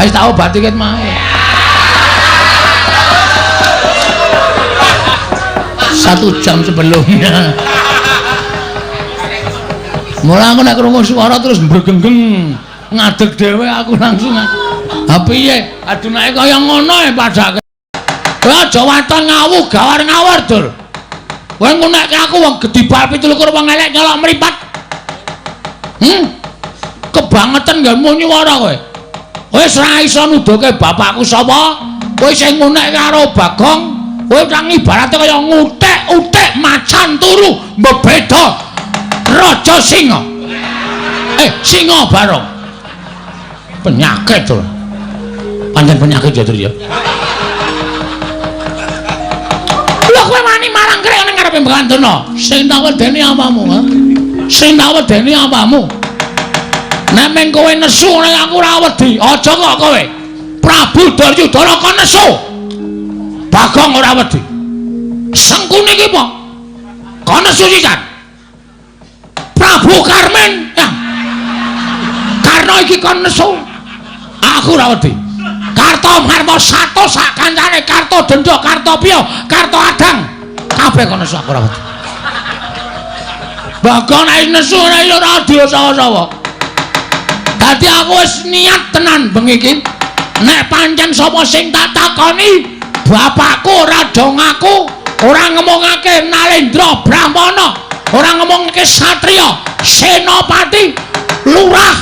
Wis tak obati ket mae. 1 jam sebelumnya. Mula aku nek krungu swara terus mbregenggeng ngadeg dhewe aku langsung. Ha piye? Adunake kaya ngono e padake. Kowe aja waton ngawu gawar-ngawur, Dur. Kowe ngunekke aku wong gedhi bal 17 wong elek nyolok mripat. Kebangetan gak mau nyuwara kowe. Kowe ora iso nuduhke bapakku sapa? Kowe sing ngunekke karo Bagong, kowe kang ibarate kaya ngutek-utek macan turu mbeda raja singa. Singa barong. Penyakit to. Pancen penyakit ya, Dur ya. Kowe wani marang krek ning ngarepe Mbantuna. Sing tak wedeni apamu, ha? Sing tak wedeni apamu? Nek meng kowe nesu nek aku ora wedi, aja kok kowe. Prabu Duryudana kon nesu. Bagong ora wedi. Sengkune iki apa? Kon nesu sisan. Prabu Karmen, ya. Karna iki kon nesu. Aku ora wedi. Karta Marma Sato sak kancane Karta Dendha, Karta Piya, Karta Adang. Kabeh kono sak ora wedi. Bagong nek nesu ora diosawa-sawa. Dadi aku wis niat tenan bengi iki. Nek pancen sapa sing tak takoni, bapakku ora do ngaku, ora ngomongake Nalendra Brahmana, ora ngomongake satriya, senopati, lurah.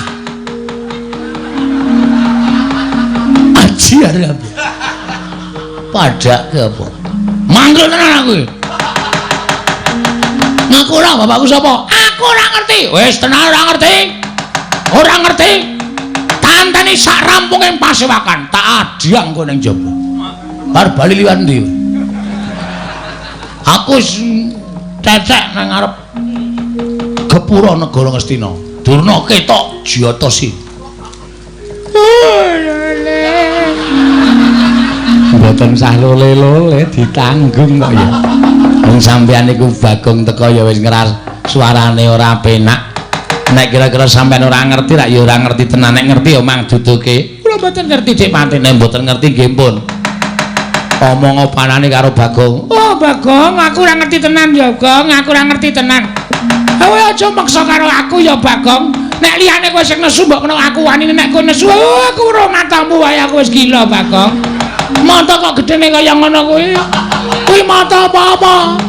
Ajar apa? Padak ke apa? Manggil tenan aku. Ngaku ora bapakku sapa? Aku ora ngerti. Wis tenan ora ngerti. Ora ngerti. Tanteni sak rampunging pasewakan tak adiang kowe ning jaba. Bar bali liwat ndi? Aku cecek nang ngarep Gepura negara Ngastina. Durna ketok Jatasi. Mboten sah lole-lole ditanggung kok ya. Wong sampeyan niku Bagong teko ya wis ngeras suarane ora penak. Nek kira-kira sampean ora ngerti rak ya ora ngerti tenan, nek ngerti ya mang duduke. Kula mboten ngerti Dik Patine, mboten ngerti nggih pun. Omong opanane karo Bagong. Oh Bagong, aku ora ngerti tenan ya, Gong, aku ora ngerti tenan. Kowe aja maksa karo aku ya Bagong. Nek liyane kowe sing nesu mbok kena aku wani, nek kowe nesu aku ora matamu wae aku wis gila Bagong. Mata kok gedene kaya ngono kuwi. Kuwi mata apa-apa?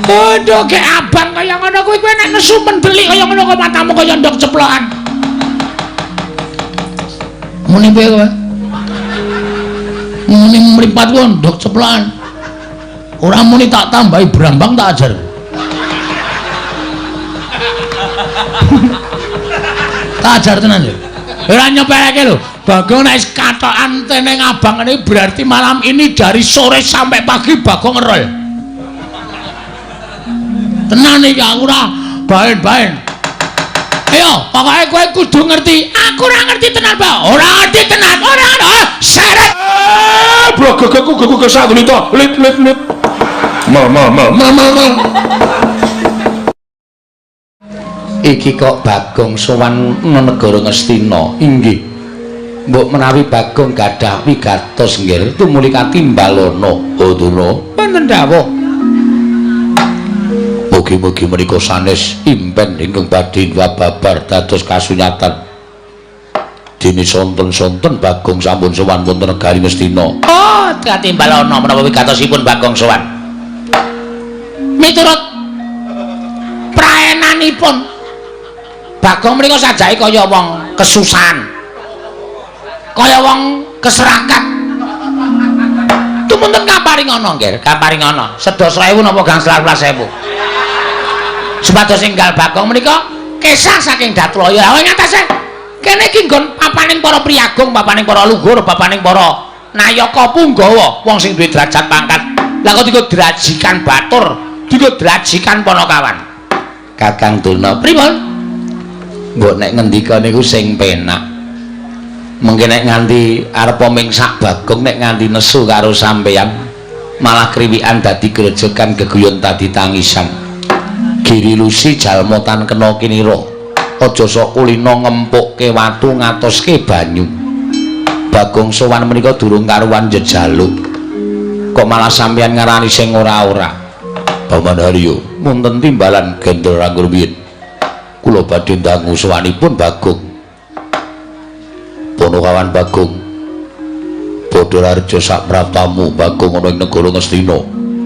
Ndok ge abang kaya ngono kuwi kowe nek nesu men belik kaya ngono kok matamu kaya ndok ceplokan. Muni piye kowe? Muni mripat ku ndok ceplokan. Ora muni tak tambahi brambang tak ajar. Tak ajar tenan lho. Ora nyepeleke lho. Bagong nek katokan teneng abang ini berarti malam ini dari sore sampai pagi Bagong ngerol. Tenan iki aku ora baen-baen. Ayo, pokoke kowe kudu ngerti. Aku ora ngerti tenan, Pak. Ora ngerti tenan. Ora seret. Blogegku geku kesanduni to. Lit. Mal. Iki kok Bagong sowan negara Ngastina. Inggih. Mbok menawi Bagong gadah wigatos nggih tumuli katimbalana Udara. Wonten dawuh. Mugi-mugi menika sanes impen ingkang badhe babar dados kasunyatan. Dene sonten-sonten Bagong sampun sowan wonten negari Ngastina. Oh, katimbalana menawa wigatosipun Bagong sowan. Miturut praenanipun Bagong menika sajake kaya wong kesusahan. Kaya wong keserakat. Tumunten kaparingana nggih, kaparingana. Sedos 1000 napa gangsal 12.000. Supados enggal Bagong menika kesah saking Datlaya. Lah ngatese kene iki nggon papaning para priyagung, papaning para luhur, papaning para nayaka punggawa, wong sing duwe derajat pangkat. Lah kok dienggo drajikan batur, dienggo drajikan panakawan. Kakang Duna pripun? Mbok nek ngendika niku sing penak. Mungkin nek nganti arep mingsak Bagong nek nganti nesu karo sampeyan malah kriwikan dadi grejekan geguyon dadi tangisan. Giri lusi jalma tan kena kinira. Aja sok kulina ngempukke watu ngatoske banyu. Bagong sowan menika durung karuan jejaluk. Kok malah sampeyan ngarani sing ora-ora. Paman Haryo, wonten timbalan gendel anggur biyen. Kula badhe ndangu sowanipun Bagong. Ponokawan Bagong. Bodorarjo sak praptamu Bagong ana ing negara Ngastina.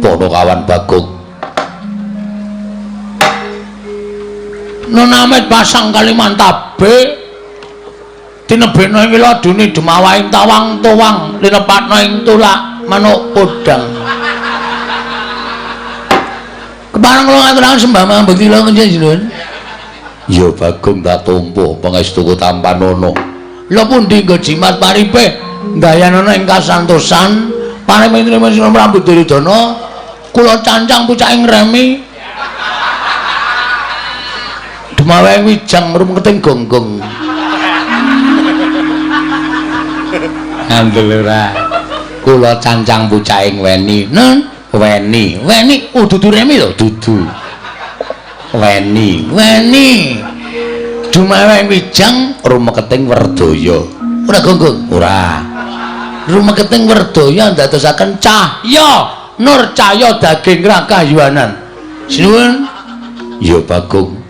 Ponokawan Bagong. Nonamet pasang Kalimantabe tinebena ing ladune demawaing tawang-tawang linepatna ing tulak manuk podang. Kepareng kula ngaturaken sembah mangabekti kula panjenengan. Ya Bagong tak tampa pangestuku Tampanono. Lha pundi nggo jimat paripe ndayanana ing kasantosan panemene Sinten Prabu Duryudana kula cancang pucaking remi demawaing wijang rumketing gonggong. Andel ora. Kula cancang pucaking weni. Nun, weni. Weni dudu remi lho, dudu. Weni. Dumawaing wijang rumeketing Werdaya. Ora gonggong? Ora. Rumeketing Werdaya ndadosaken cahya nur cahya daging rakayuanan. Sinuwun. Ya Bagong.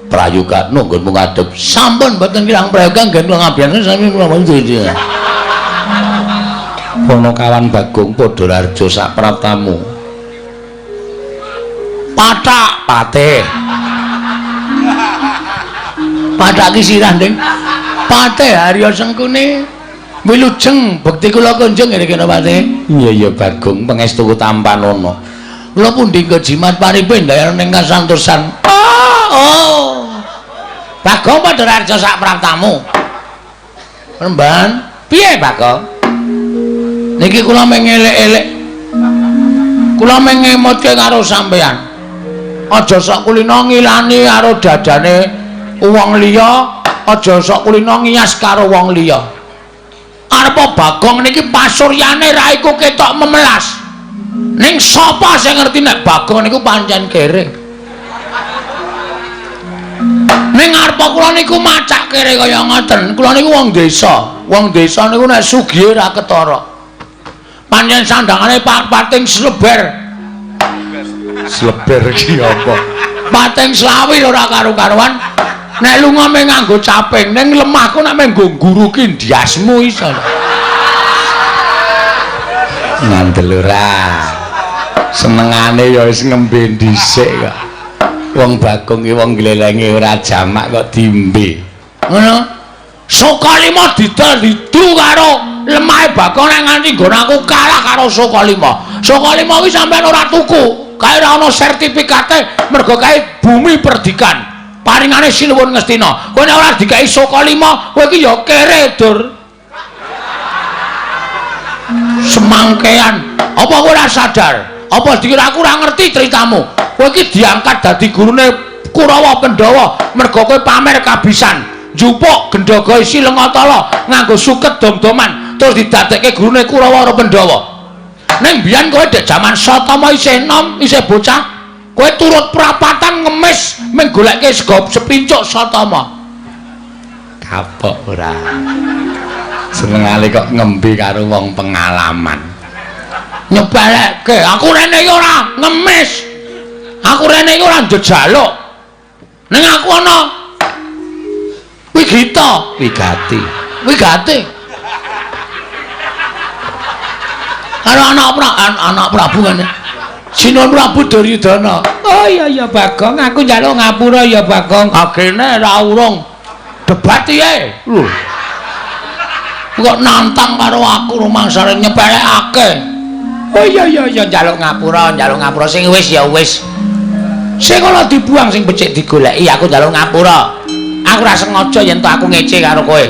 Prayoga nunggun ngadep. Sampun mboten kirang prayoga nggih kula ngabiyaken sami kula panjenengan. Ponokawan Bagong Podorarjo sak praptamu. Pathak patih. Pathak ki sirah Nding. Patih Harya Sengkune. Wilujeng bekti kula kunjung ngene kene patih. Iya Bagong pangestu Tampanono. Kula pundi nggo jimat paripe ndayan ning kasantosan. Oh. Bagong Podorarjo sak praptamu. Remban, piye Bagong? Niki kula mengelek-elek. Kula mengemutke karo sampeyan. Aja sok kulina ngilani karo dadane wong liya, aja sok kulina ngiyas karo wong liya. Arep Bagong niki pasuryane ra iku ketok memelas. Ning sapa sing ngerti nek Bagong niku pancen kere. Ning arep kula niku macak kere kaya ngoten. Kula niku wong desa. Wong desa niku nek sugih ra ketara. Panjen sandangane pating sleber. Sleber iki apa? Pating slawi ora karo-karuan. Nek lunga mung nganggo caping, ning lemahku nek menggo guruki ndiasmu iso. Ngandel ora. Senengane ya wis ngembe dhisik kok. Wong Bagong iki wong glelenge ora jamak kok dimbe. Ngono. Sokalima didol didu karo lemahe Bagong nek nganti nggon aku kalah karo Sokalima. Sokalima kuwi sampean ora tuku, kae ora ana sertifikate mergo kae bumi perdikan. Paringane Sinuwun Ngastina. Kowe nek ora dikai Sokalima, kowe iki ya kere, Dur. Semangkean. Apa kowe ora sadar? Apa dikira aku ora ngerti ceritamu? Kowe iki diangkat dadi gurune Kurawa Pandhawa mergo kowe pamer kabisan. Njupuk Gendhaga isi Lengatala nganggo suket dom-doman terus didadekke gurune Kurawa Pandhawa. Ning biyen kowe dek jaman Satama isih enom, isih bocah, kowe turut prapatan ngemis mung goleke sego sepincuk Satama. Kapok ora. Senengane kok ngembe karo wong pengalaman. Nyepelekke, aku rene iki ora ngemis. Aku rene iki ora njejaluk. Ning aku ana wigati. Karo anak Prabu kan. Sinten Prabu Duryudana. Oh iya Bagong, aku njaluk ngapura ya Bagong. Agene ra urung debat piye? Lho. Kok nantang karo aku rumangsane nyepelekake. Oh iya njaluk ngapura sing wis ya wis. Sing ora dibuang sing becik digoleki aku njaluk ngapura. Aku ora sengaja yen to aku ngece karo kowe.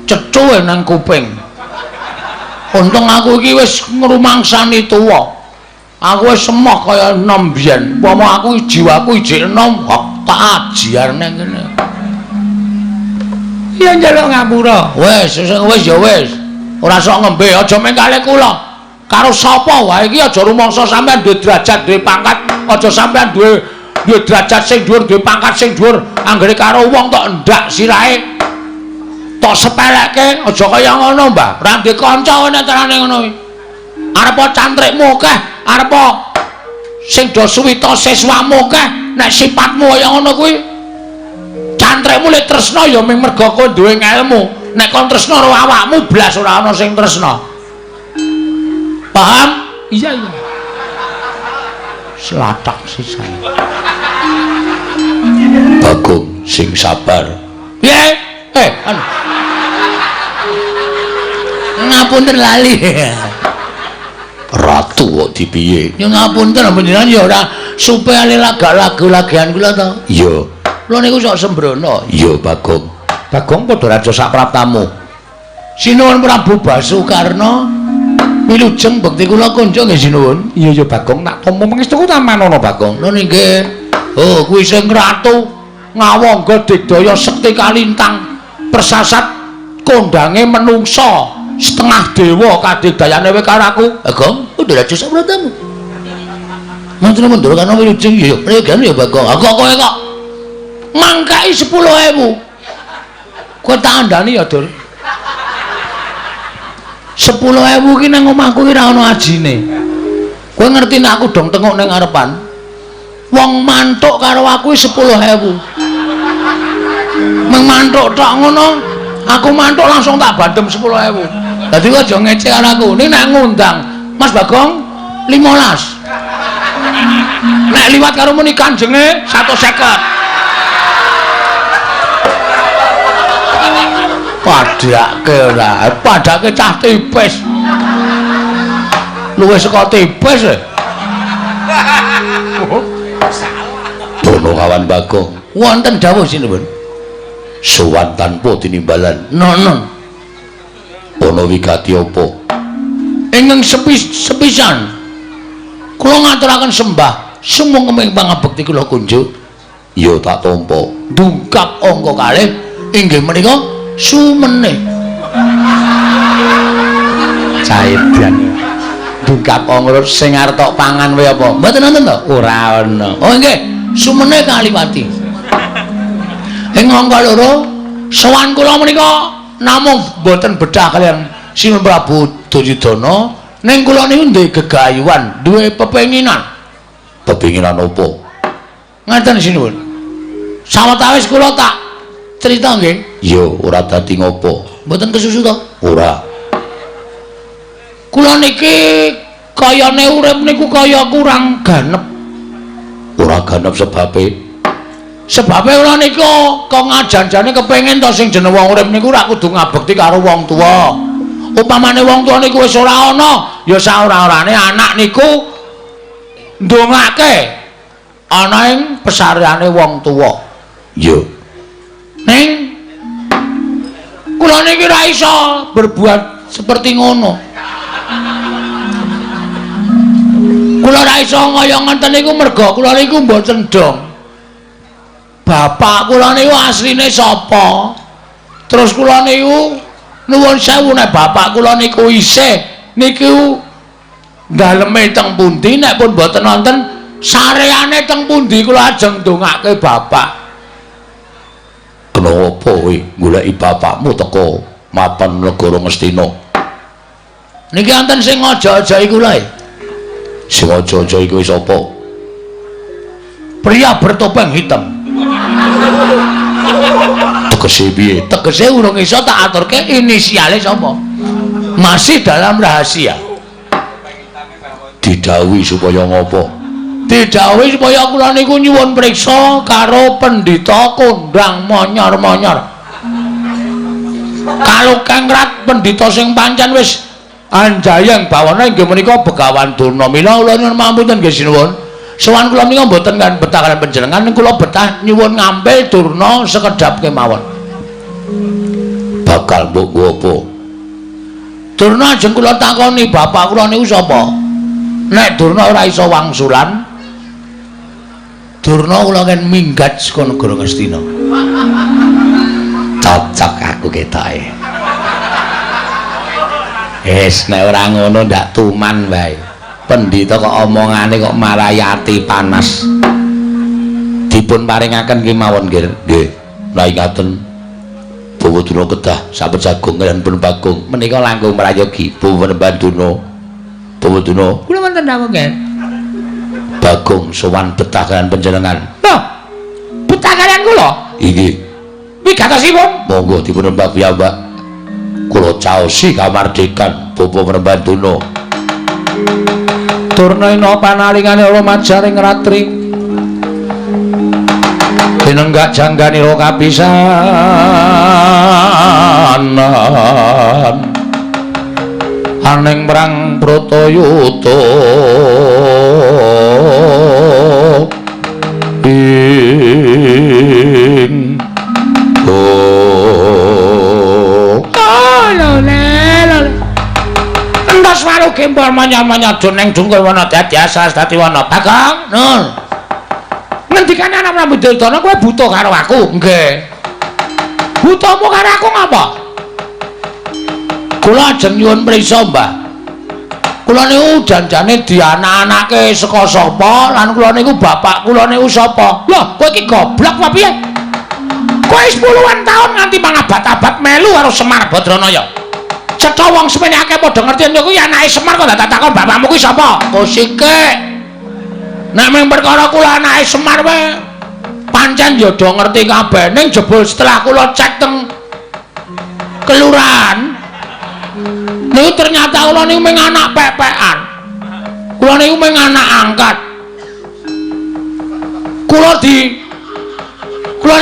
Cethu nang kuping. Untung aku iki wis ngrumangsani tuwa. Aku wis semoh kaya enom biyen. Upama aku jiwaku ijik enom, tak ajiar nang kene. Ya njaluk ngapura. Wis ya wis. Ora sok ngembe, aja meng kalih kula. Karo sapa wae iki aja rumangsa sampean duwe derajat, duwe pangkat, aja sampean duwe derajat sing dhuwur, duwe pangkat sing dhuwur, anggere karo wong tok ndak sirahe tok sepeleke aja kaya ngono Mbah ra ndek kanca nek carane ngono kuwi arep cantrikmu akeh arep sing do suwita siswamu akeh nek sifatmu kaya ngono kuwi cantrikmu lek tresna ya mung mergo kowe duwe ilmu nek kon tresna karo awakmu blas ora ana sing tresna paham iya selatak sisan Bagong sing sabar piye ngapunten lali ratu kok dipiye ya ngapunten panjenengan ya ora supe ali lagu-lagian kula to iya kula niku sok sembrono iya Bagong padha raja sapraptamu sinuwun Prabu Basukarna wilujeng bekti kula kunjuk nggih sinuwun iya ya Bagong tak tampa pangestuku taman ana Bagong lho nggih oh kuwi sing ratu ngawangga digdaya sekti kalintang persasat kondange menungsa setengah dewa kadigdayane kowe karo aku Bagong udah raja sapraptamu manten mundur kana wilujeng ya pregane ya Bagong aku kowe kok mangkai 10.000 kowe tak andani ya Dur 10.000 ki nang omahku ki ora ana ajine kowe ngerti nek aku dong tengok ning ngarepan wong mantuk karo aku 10.000 mung mantuk tok ngono aku mantuk langsung tak bandem 10.000 dadi kowe aja ngecek karo aku ning nek ngundang Mas Bagong 15 nek liwat karo muni kanjenge 150 padake cah tipis luwih saka tipis Bono kawan Bagong wonten dawuh sinuwun sowan tanpa tinimbalan nono ana wigati apa ingkang sepisan kula ngaturaken sembah sumung kemeng pangabekti kula kunjuk ya tak tampa dungkap angka kalih inggih menika sumene caedan dungkap angka sing arep tok pangan wae apa mboten wonten to ora ana oh nggih sumene kaliwati ing angka loro sowan kula menika namung mboten bedah kaliyan Sinuwun Prabu Duryudana ning kula niku ndek gegayuhan duwe pepenginan apa ngaten sinuwun sawetawis kula tak crita nggih iya ora dadi ngopo mboten kesusu to ora kula niki kayane urip niku kaya kurang ganep ora ganep sebabe kula niku kok ngajan-jane kepengin to sing jeneng wong urip niku ora kudu ngabekti karo wong tuwa. Upamane wong tuwa niku wis ora ana, ya saora-orane anak niku ndongake ana ing pesareane wong tuwa. Iya. Ning kula niki ora iso berbuat seperti ngono. Kula ora iso kaya ngoten niku merga kula niku mboten dong. Bapak kula niku asline sapa? Terus kula niku nuwun sewu nek bapak kula niku isih niku daleme teng pundi nek pun mboten wonten sareane teng pundi kula ajeng ndongake bapak. Kenapa kowe goleki bapakmu teko mapan negara Ngastina? Niki wonten sing aja-aja iku lho. Sing aja-aja iku sapa? Pria bertopeng hitam. Tegese piye? Tegese urung iso tak aturke inisiale sapa? Masih dalam rahasia. Didhawuhi supaya ngopo? Didhawuhi supaya kula niku nyuwun priksa karo pendhita kondang monyor-monyor. Kalau kengrat pendhita sing pancen wis anjayang bawana inggih menika Begawan Durna. Mila kula nyuwun mampun nggih sinuwun. Sowan kula menika mboten kan betah kaliyan panjenengan, kula betah nyuwun ngambil Durna sekedhap kemawon. Bakal mbok apa? Durna ajeng kula takoni bapak kula niku sapa? Nek Durna ora iso wangsulan, Durna kula kan minggat saka negara Ngastina. Cocok aku ketoke. Wis nek ora ngono ndak tuman wae. Pendhita kok omongane kok marayati panas. Dipun paringaken kemawon nggih. Nggih. Lah ingaten Bawatuna kedah sampun jagung kaliyan pun Bagong menika langkung prayogi Bawatuna Bawatuna kula wonten dawuh nggih Bagong sowan betah kaliyan panjenengan lho betah kaliyan kula inggih wigatosipun monggo dipun rembak piyambak kula caosi kamardikan Bapak Prembanduna Turnena panalingane Ramajaring ratri tinenggak jangganira kapisanan aning perang Bratayuda ing entos waru gempol manyar-manyar ning dungkul wana dadi asal dadi wana Bagong nun ngendikane anak Prabu Duryudana kowe butuh karo aku nggih butuhmu karo aku ngapa kula ajeng nyuwun prisa Mbah kula niku janjane dianak-anake saka sapa lan kula niku bapak kula niku sapa lho kowe iki goblok apa piye kowe 10-an taun nganti mangabad-abad melu karo Semar Badranaya cetha wong semene akeh padha ngerti yen kuwi anake Semar kok tak takon bapakmu kuwi sapa kosike nek mung perkara kula anake Semar wae pancen ya do ngerti kabeh ning jebul setelah kula cek teng kelurahan niku ternyata kula niku mung anak pepekan kula niku mung anak angkat kula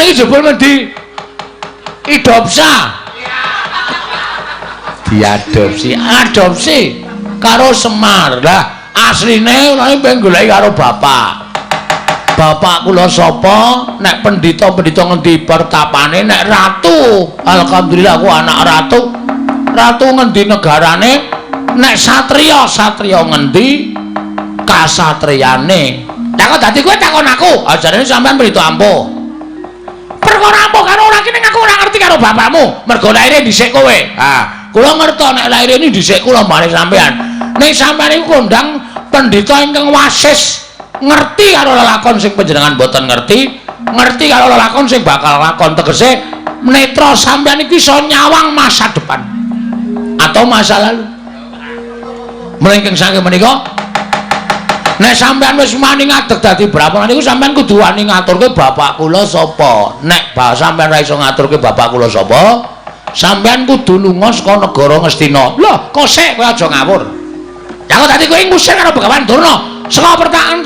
niki jebul mendi adopsi karo Semar lah asline kula iki pengen goleki karo bapak kula sapa nek pendhita-pendhita ngendi pertapane nek ratu alhamdulillah aku anak ratu ngendi negarane nek satriya ngendi kasatriyane takon dadi kowe takon aku ajarane sampean pendhita ampuh perkara ampuh karo ora kene aku ora ngerti karo bapakmu mergo laire dhisik kowe kula ngerti nek laire ini dhisik kula mari sampean nek sampean iku kondang pendhita ingkang wasis ngerti karo lelakon sing panjenengan boten ngerti karo lelakon sing bakal lakon tegese netra sampean iki iso nyawang masa depan atau masa lalu mlingking saking menika nek sampean wis wani ngadeg dadi brahmana niku sampean kudu wani ngaturke bapak kula sapa nek sampean ra iso ngaturke bapak kula sapa sampean kudu lunga saka negara Ngastina lho kok sik kowe aja ngawur ya dadi kowe ngusir karo Begawan Durna saka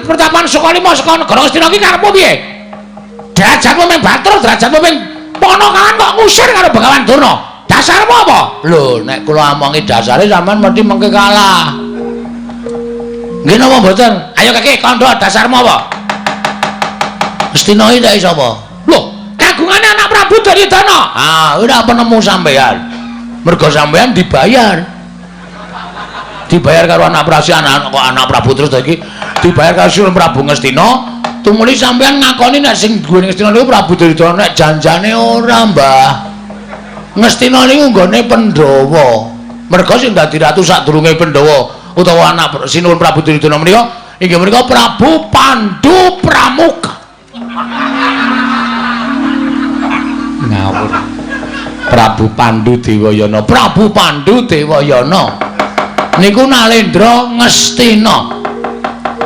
pertapan Sukalima saka negara Ngastina iki karepmu piye derajatmu mung batur derajatmu mung ponokan kok ngusir karo Begawan Durna dasarmu apa lho nek kula omongi dasare sampean mesti mengke kalah nggih napa mboten ayo kakek kandha dasarmu apa Ngastina iki ndak iso apa lho kagungane anak Prabu Duryudana ora penemu sampean mergo sampean dibayar karo anak Prabu terus iki dibayar karo Sunan Prabu Ngastina tumuli sampean ngakoni nek sing duwe Ngastina niku Prabu Duryudana nek janjane ora Mbah Ngastina niku nggone Pandhawa mergo sing dadi ratu sadurunge Pandhawa utawa anak Sinuwun Prabu Duryudana menika inggih menika Prabu Pandhu Pramuka ngawur Prabu Pandhu Dewayana niku Nalendra Ngastina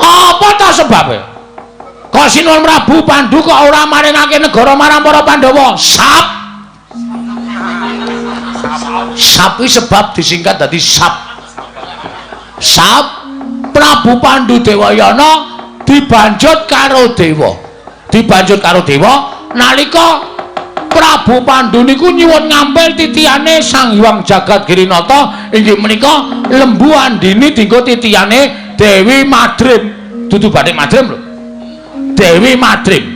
apa ta sebabe kok Sinuwun Prabu Pandhu kok ora maringake negara marang para Pandhawa sap kuwi sebab disingkat dadi sap Prabu Pandhu Dewayana dibanjut karo dewa nalika Prabu Pandhu niku nyuwun ngampil titiyane Sang Hyang Jagat Girinata inggih menika Lembu Andini dinggo titiyane Dewi Madrim dudu Bathik Madrim lho Dewi Madrim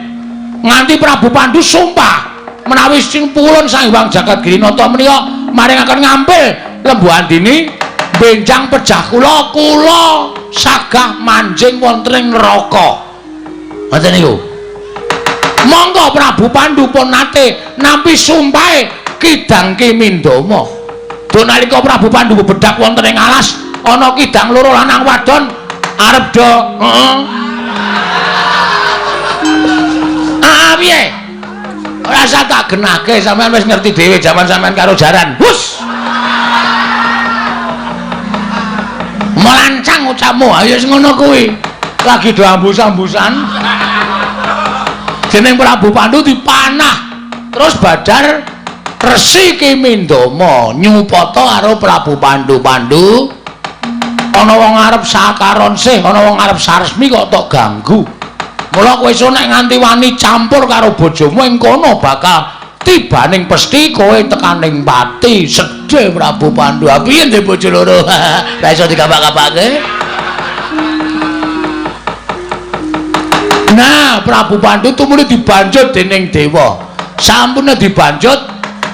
nganti Prabu Pandhu sumpah menawi sing pulun Sang Hyang Jagat Girinata menika maringaken ngampil Lembu Andini benjang pejah kula sagah manjing wonten ing neraka ngoten niku monggo Prabu Pandhu pun nate nampi sumpahe Kidang Kimindama do nalika Prabu Pandhu bedak wonten ing alas ana kidang loro lanang wadon arep do piye Ora usah tak genake, sampean wis ngerti dhewe jaman sampean karo jaran. Hus. Melancang ucapmu, ayo wis ngono kuwi. Lagi do ambus-ambusan. Jeneng Prabu Pandhu dipanah. Terus Badar Resi Ki Mindama nyupata karo Prabu Pandhu. Pandhu ana wong arep sakaron sih, ana wong arep saresmi kok tok ganggu. Mula kowe iso nek nganti wani campur karo bojomu ing kono bakal tibaning pesti kowe tekaning pati. Sedhe Prabu Pandhu. Piye ndek bojo loro? Ra iso dikapak-kapake. Nah, Prabu Pandhu tumuli dibanjut dening dewa. Sampune dibanjut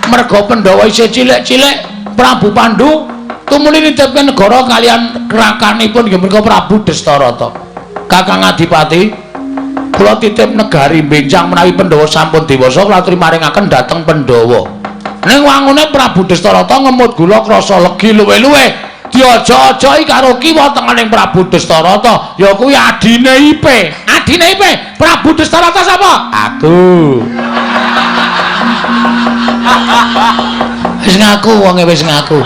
merga Pandhawa isih cilik-cilik, Prabu Pandhu tumuli nitipke negara kalian rakanipun nggih menika Prabu Destarata. Kakang Adipati, kula titip negari benjang menawi Pandhawa sampun dewasa kula aturi maringaken dhateng Pandhawa. Ning wangune Prabu Destarata ngemut gula krasa legi luwe-luwe. Diojo-ojohi karo kiwa tengening Prabu Destarata, ya kuwi adine Ipe. Adine Ipe, Prabu Destarata sapa? Aku. Wis ngaku wonge wis ngaku.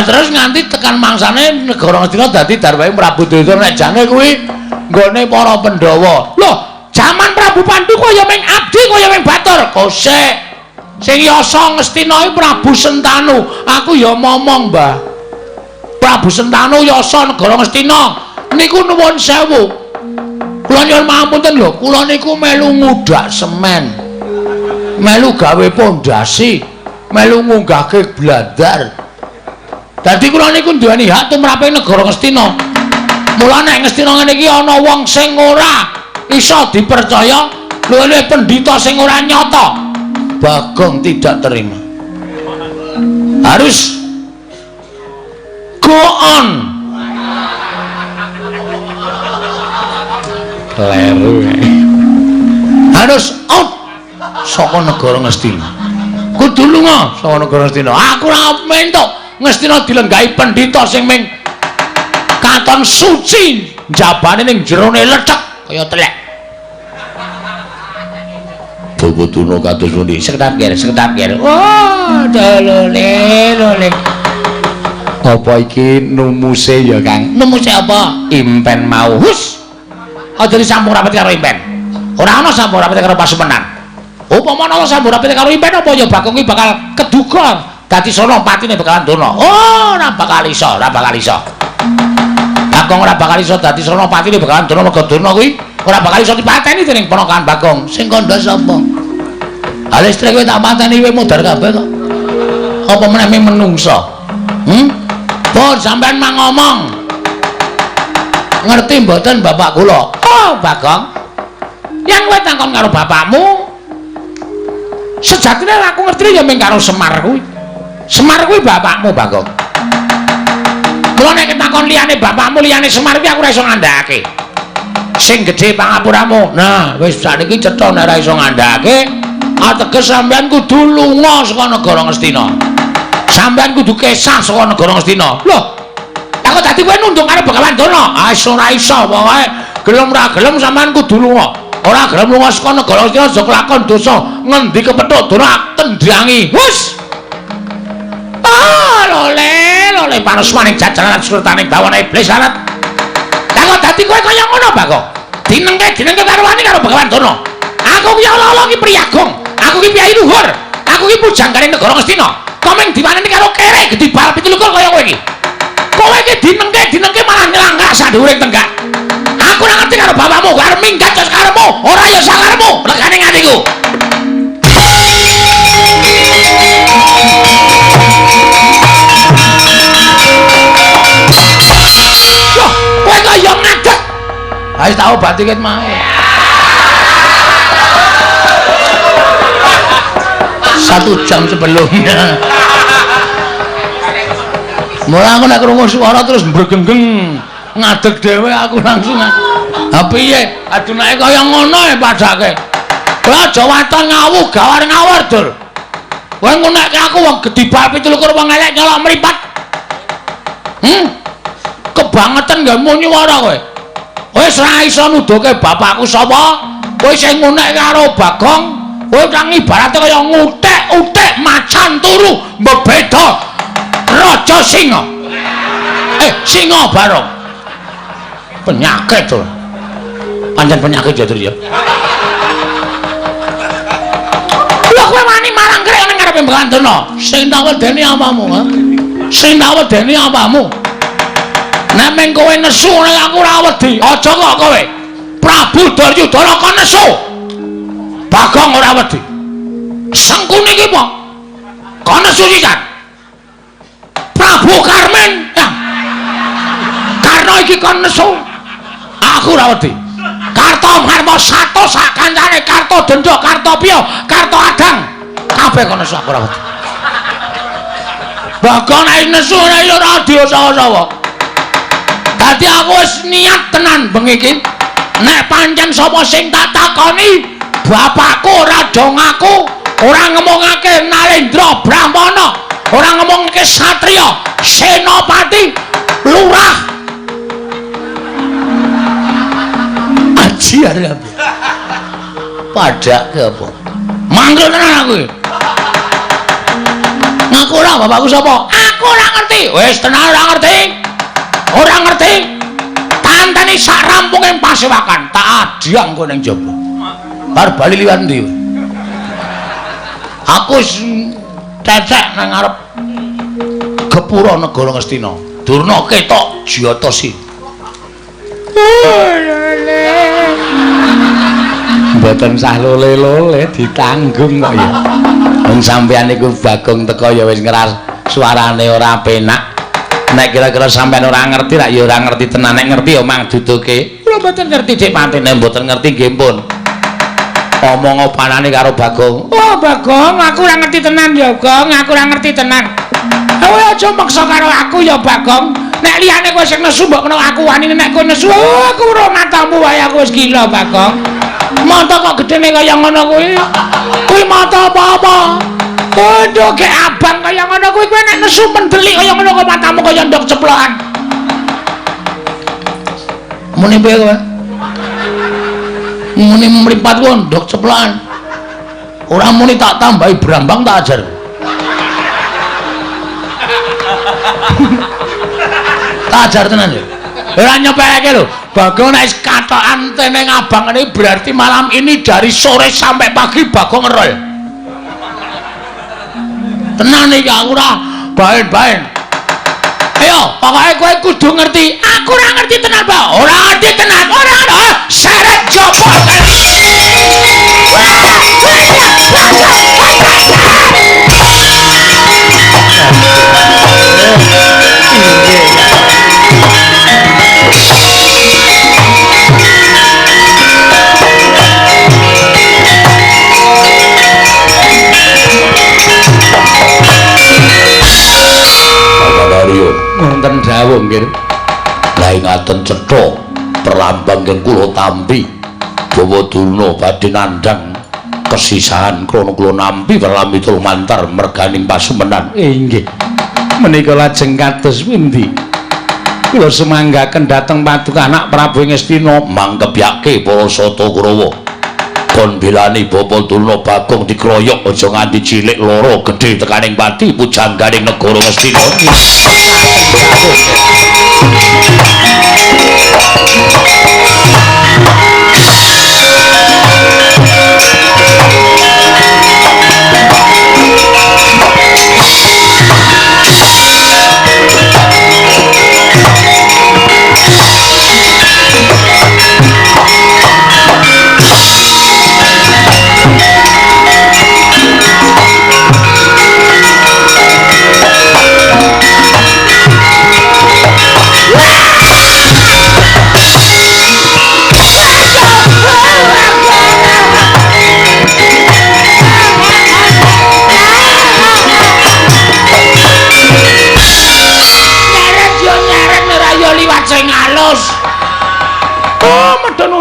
Terus nganti tekan mangsane negara Ngastina dadi darwahe Prabu Destarata nek jange kuwi nggone para Pandhawa. Loh, jaman Prabu Pandhu kaya ming abdi kaya ming batur. Kosek. Sing yasa Ngastina iki Prabu Sentanu. Aku ya momong, Mbah. Prabu Sentanu yasa negara Ngastina. Niku nuwun sewu. Kula nyuwun pangapunten lho, kula niku melu ngudak semen. Melu gawe pondasi, melu ngunggahke blandar. Dadi kula niku duweni hak tumrape negara Ngastina. Mula nek Ngastina ngene iki ana wong sing ora iso dipercaya, luwih pendhita sing ora nyata. Bagong tidak terima. Harus go on. Kleru. Harus out saka negara Ngastina. Kudu lunga saka negara Ngastina. Aku ora mentok Ngastina dilenggahi pendhita sing ming katon suci, jabane ning jerone lecek kaya telek. Bobotuna kados pundi? Sekedap kir. Oh, lole. Apa iki numuse ya, Kang? Numuse apa? Impen mau. Hus. Aja disampung rapet karo impen. Ora ana sampung rapet karo pasumenan. Upama ana sampung rapet karo impen apa ya Bagong iki bakal keduga dadi sono patine bakalan dono. Oh, ora bakal iso. Bagong ora bakal iso dadi sono patine bakalan dono mergo dono kuwi ora bakal iso dipateni dening ponakan Bagong. Sing kandha sapa? Ala istri kowe tak mateni kowe mudhar kabeh kok. Apa meneh menungso? Pun sampean mang ngomong. Ngerti mboten bapak kula? Oh, Bagong. Yang kowe takon karo bapakmu. Sejatine aku ngerti ya mung karo Semar kuwi. Semar kuwi bapakmu, Bagong. Mula nek takon liyane bapakmu liyane Semar kuwi aku ora iso ngandhakake. Sing gedhe pangapuramu. Nah, wis sakniki cetha nek ora iso ngandhakake. Ateges sampean kudu lunga saka negara Ngastina. Sampean kudu kesah saka negara Ngastina. Loh, aku dadi kowe nunduk karo Begawan Dana. Ah, ora iso pokoke. Gelem ra gelem sampean kudu lunga. Ora gelem lunga saka negara Ngastina aja kelakon dosa. Ngendi kepethuk Dana tendhangi. Wus. Ah, lole panas maning jajaran surtaning bawana iblis alat. Lah kok dadi kowe kaya ngono, Bagong? Dinengke karo wani karo Begawan Dana. Aku ki ala-ala ki priyagung. Aku ki piyai luhur. Aku ki pujanggane negara Ngastina. Kok mung diwaneni karo kere gedhi bal 17 kaya kowe iki. Kowe iki dinengke malah nylangkah sadhuwuring tenggak. Aku ora ngerti karo bapakmu, arep minggat karepmu, ora ya sakarepmu. Legane ngatiku. Loh, kowe kaya ngadeg. Ha wis tak obati ket mae. 1 jam sebelumnya. Mula aku nek krungu swara terus mbregenggeng ngadeg dhewe aku langsung. Ha piye? Adunake kaya ngono e padake. Kowe aja waton ngawuh gawar-ngawur, Dur. Kowe ngunekke aku wong gedhi bal 17 wong elek nyolok mripat. Kebangetan gak munyu ora kowe. Wis ra iso nuduhke bapakku sapa? Kowe sing ngunek karo Bagong, kowe kang ibarate kaya ngutek-utek macan turu mbeda raja singa. Singa barong. Penyakit to. Pancen penyakit ya, Dur ya. Lha kowe wani marang krek ning ngarepe Mbandana. Sing tak wedeni apamu, ha? Sing tak wedeni apamu? Nek meng kowe nesu nek aku ora wedi, aja kok kowe. Prabu Duryudana kon nesu. Bagong ora wedi. Sengkune iki apa? Kon nesu sisan. Prabu Karmen. Ya. Karna iki kon nesu. Aku ora wedi. Kartomarma Sato sak kancane Kartodendra, Kartopya, Karto Adang. Kabeh kon nesu aku ora wedi. Bagong nek nesu ora diosawa-sawa. Dadi aku wis niat tenan bengi iki. Nek pancen sapa sing tak takoni, bapakku ora do ngaku, ora ngomongake Narendra Brahmana, ora ngomongake satriya, senopati, lurah. Aji arep. Padake apa? Mangkel tenan aku. Ngaku ora bapakku sapa? Aku ora ngerti. Wis tenan ora ngerti. Ora ngerti. Tanteni sak rampunging pasewakan tak adiang kowe ning jaba. Bar bali liwat ndi? Aku wis cecek nang ngarep Gepura negara Ngastina. Durna ketok Jyatasi. Mboten sah lole-lole ditanggung kok ya. Wong sampeyan niku Bagong teko ya wis ngeras suarane ora penak. Nek kira-kira sampean ora ngerti rak ya ora ngerti tenan, nek ngerti ya mang duduke. Kula mboten ngerti Dik Patine, mboten ngerti nggih pun. Omong opanane karo Bagong. Oh Bagong, aku ora ngerti tenan ya, Gong, aku ora ngerti tenan. Kowe aja maksa karo aku ya Bagong. Nek liyane kowe sing nesu mbok kena aku wani, nek kowe nesu aku ora matamu wae aku wis gila Bagong. Mata kok gedene kaya ngono kuwi. Kuwi mata apa-apa? Waduh, kayak abang kaya ngono kuwi kowe nek nesu mendelik kaya ngono kok matamu kaya ndok ceplokan. Muni piye kowe? Muni mripat ku ndok ceplokan. Ora muni tak tambahi brambang tak ajar. Tak ajar tenan lho. Ora nyepeleke lho. Bagong nek katokan teneng abang ini berarti malam ini dari sore sampai pagi Bagong ngerol. Tenan iki aku ora baen-baen. Ayo, pokoke kowe kudu ngerti. Aku ora ngerti tenan, Pak. Ora ngerti tenan. Ora ana syarat jopo kali. Wonten dawuh nggih. Lah ngaten cetha perlambang ing kula tampi Bawa Durna badhe nandhang kesisahan krana kula nampi Weramitul mantar merganing pasumenan. Inggih. Menika lajeng kados pundi? Kula semanggaken dhateng paduka anak Prabu Ngastina mangkebyake para Sata Kurawa. Kon bilani Bapak Durna Bagong dikroyok aja nganti cilik loro gedhe tekaning pati pujangganing negara Ngastina.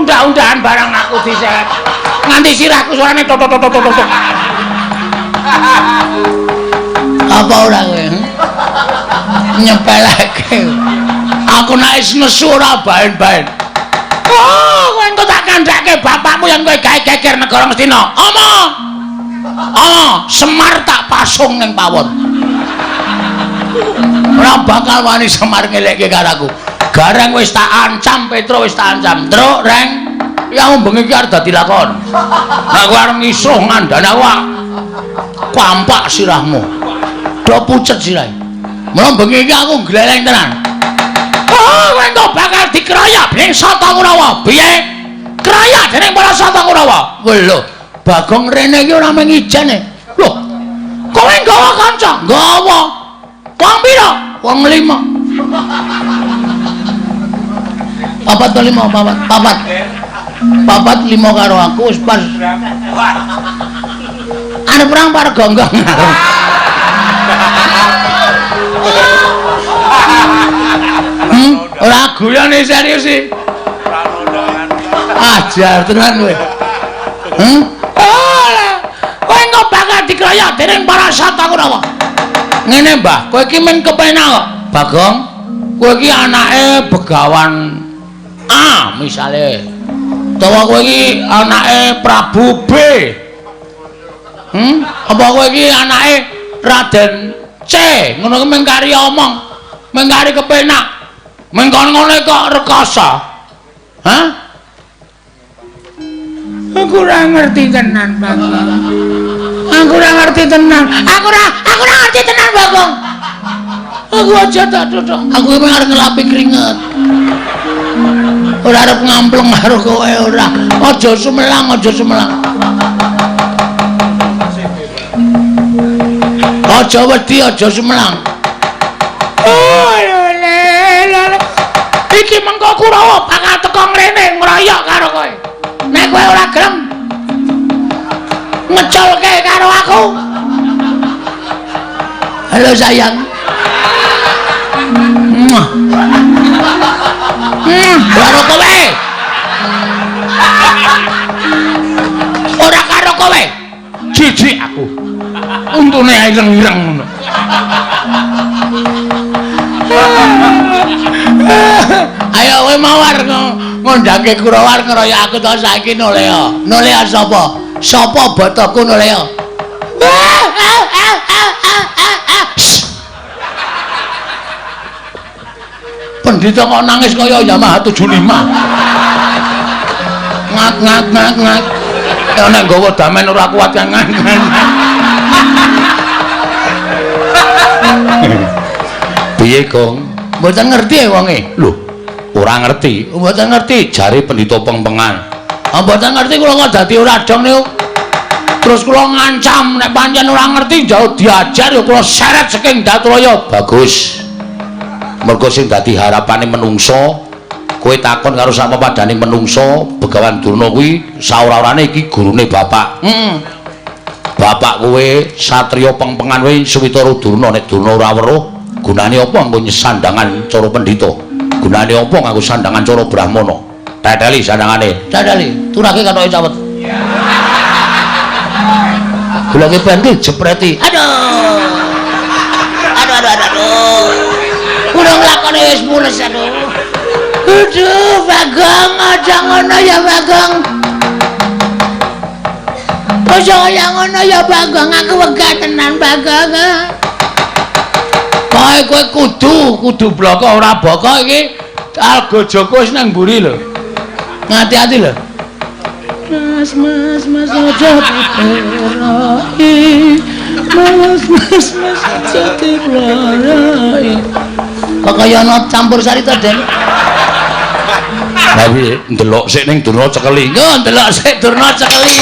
Undak-undakan barang aku diseret nganti sirahku suarane tok tok tok tok tok. Apa ora kowe? Nyepeleke. Aku nek wis nesu ora baen-baen. Oh, kowe engko tak ngandhake bapakmu yang kowe gawe geger negara Ngastina. Omong. Semar tak pasung ning pawon. Ora bakal wani Semar ngelekke karo aku. Gareng wis tak ancam, Petro wis tak ancam. Truk, Reng. Ya bengi iki arep dadi lakon. Nek kowe arep ngisuh ngandhane aku pampak sirahmu. Do pucet sirahe. Mula bengi iki aku gleleng tenan. Oh, kowe engko bakal dikeroyok dening Sata Kurawa. Piye? Keroyok dening para Sata Kurawa. Lho, Bagong rene iki ora mung ijane. Lho, kowe nggawa kanca? Nggawa. Wong pira? Wong 5. Papat to 5, papat. Papat 5 karo aku wis pas. Arep perang para gonggong. Ora guyone serius sih. Ajar tenan kowe. Kowe engko bakal dikeroyok dening para Sata Kurawa. Ngene, Mbah, kowe iki men kepenak kok. Bagong, kowe iki anake Begawan A misale. Utawa kowe iki anake Prabu B. Apa kowe iki anake Raden C. Ngono ki mung kari omong, mung kari kepenak. Mung ngene kok rekoso. Hah? Aku ora ngerti tenan, Bagong. Aku ora ngerti tenan. Aku ora ngerti tenan, Bagong. Aku aja tak duduk. Aku mung arep ngelapi keringet. Ora arep ngampleng karo kowe ora. Aja sumelang, aja sumelang. Aja wedi, aja sumelang. Oh, lele. Iki mengko Kurawa bakal teko mrene ngroyok karo kowe. Nek kowe ora gelem ngeculke karo aku. Halo sayang. Karo kowe. Ora karo kowe. Jijik aku. Untune ireng-ireng ngono. Ayo kowe mawar ngondhake Kurawa ngeroyok aku to saiki Nolea. Nolea sapa? Sapa botoku Nolea? Pendhita kok nangis kaya Yamaha 75. Ngak. Ya nek nggawa damen ora kuat kan. Piye, Gong? Mboten ngerti wonge. Lho, ora ngerti. Mboten ngerti jare pendhita pengpengan. Mboten ngerti kula kok dadi ora dong niku. Terus kula ngancam nek pancen ora ngerti jauh diajar ya kula seret saking Datraya. Bagus. Mergo sing dadi harapane menungso, kowe takon karo sama padane menungso, Begawan Durna kuwi saora-orane iki gurune bapak. Bapak kowe satriya pengpengan kowe Suwitara Durna nek Durna ora weruh, gunane apa nggo sandangan cara pendhita? Gunane apa nganggo sandangan cara Brahmana? Teteli sandangane. Teteli, turake katoke cawet. Gulange bandil jepreti. Aduh. Udah ngelakone wis mules aduh. Aduh, Bagong, aja ngono ya Bagong. Aja kaya ngono ya Bagong, aku wegah tenan Bagong. Kowe kudu bloko ora boko iki. Alga Joko wis nang mburi lho. Ngati-ati lho. Mas aja diperai. Mas aja diperai. Kok kaya ana campur sari to, Den? Lah piye? Ndelok sik ning Durna cekeli. Yo, ndelok sik Durna cekeli.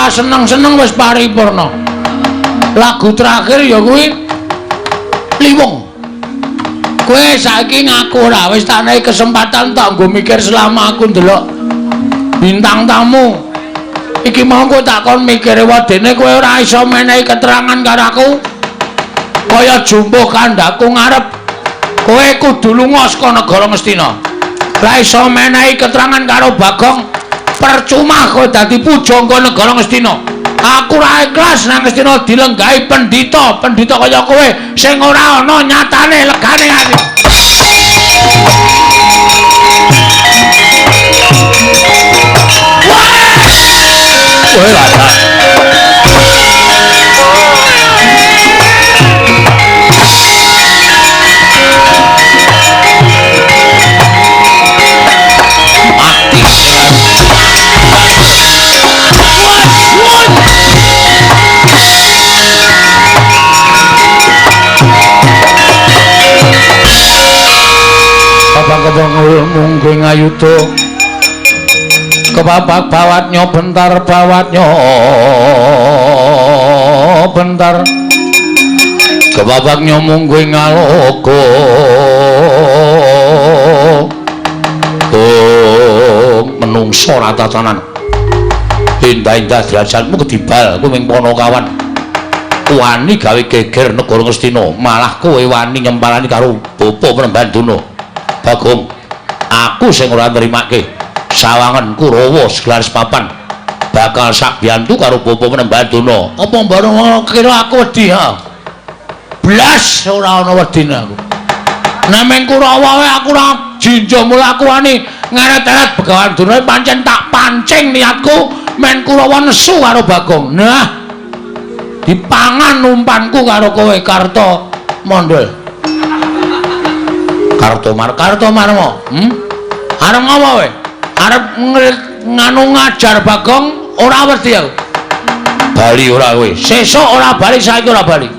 ora seneng-seneng wis paripurna. Lagu terakhir ya kuwi Liwung. Kowe saiki ngaku ora wis tak nehi kesempatan tak nggo mikir selama aku ndelok bintang tamu. Iki mau kowe tak kon mikire wadene kowe ora iso menehi keterangan karo aku. Kaya jumbuh kandhaku ngarep kowe kudu lunga saka negara Ngastina. Ora iso menehi keterangan karo Bagong. Percuma kowe dadi pujangga negara Ngastina. Aku ora ikhlas nang Ngastina dilenggahi pendhita kaya kowe sing ora ana nyatane legane ati. Kowe lha mungking ayuda kepapak bawatnya bentar kepapaknya mungking ngalogo menungso ratatanan indah-indah derajatmu kedibal kowe ming Ponokawan wani gawe geger negara Ngastina malah kowe wani nyempalani karo bapa Prembanduna. Bagong, aku sing ora nrimake sawangan Kurawa seglaris papan bakal sak biyantu karo bapa Prembanduna. Apa bareng kira aku wedi ha? Blas ora ana wedine aku. Nek meng Kurawa wae aku ora jinjo mula aku wani ngeret-eret Begawan Durna pancen tak pancing niatku men Kurawa nesu karo Bagong. Nah, dipangan umpanku karo kowe Karta Mondol. Karto Marmo. Arep ngopo kowe? Arep nganu ngajar Bagong ora wedi aku. Bali ora kowe. Sesuk ora bali, saiki ora bali.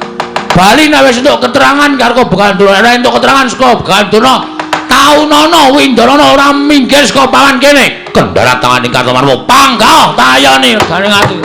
Bali nek wis entuk keterangan karo Begawan Durna, nek entuk keterangan saka Begawan Durna, Taunana Windarana ora minggir saka pawan kene. Kendharat tanganing Karto Marmo panggah tayani garing ati.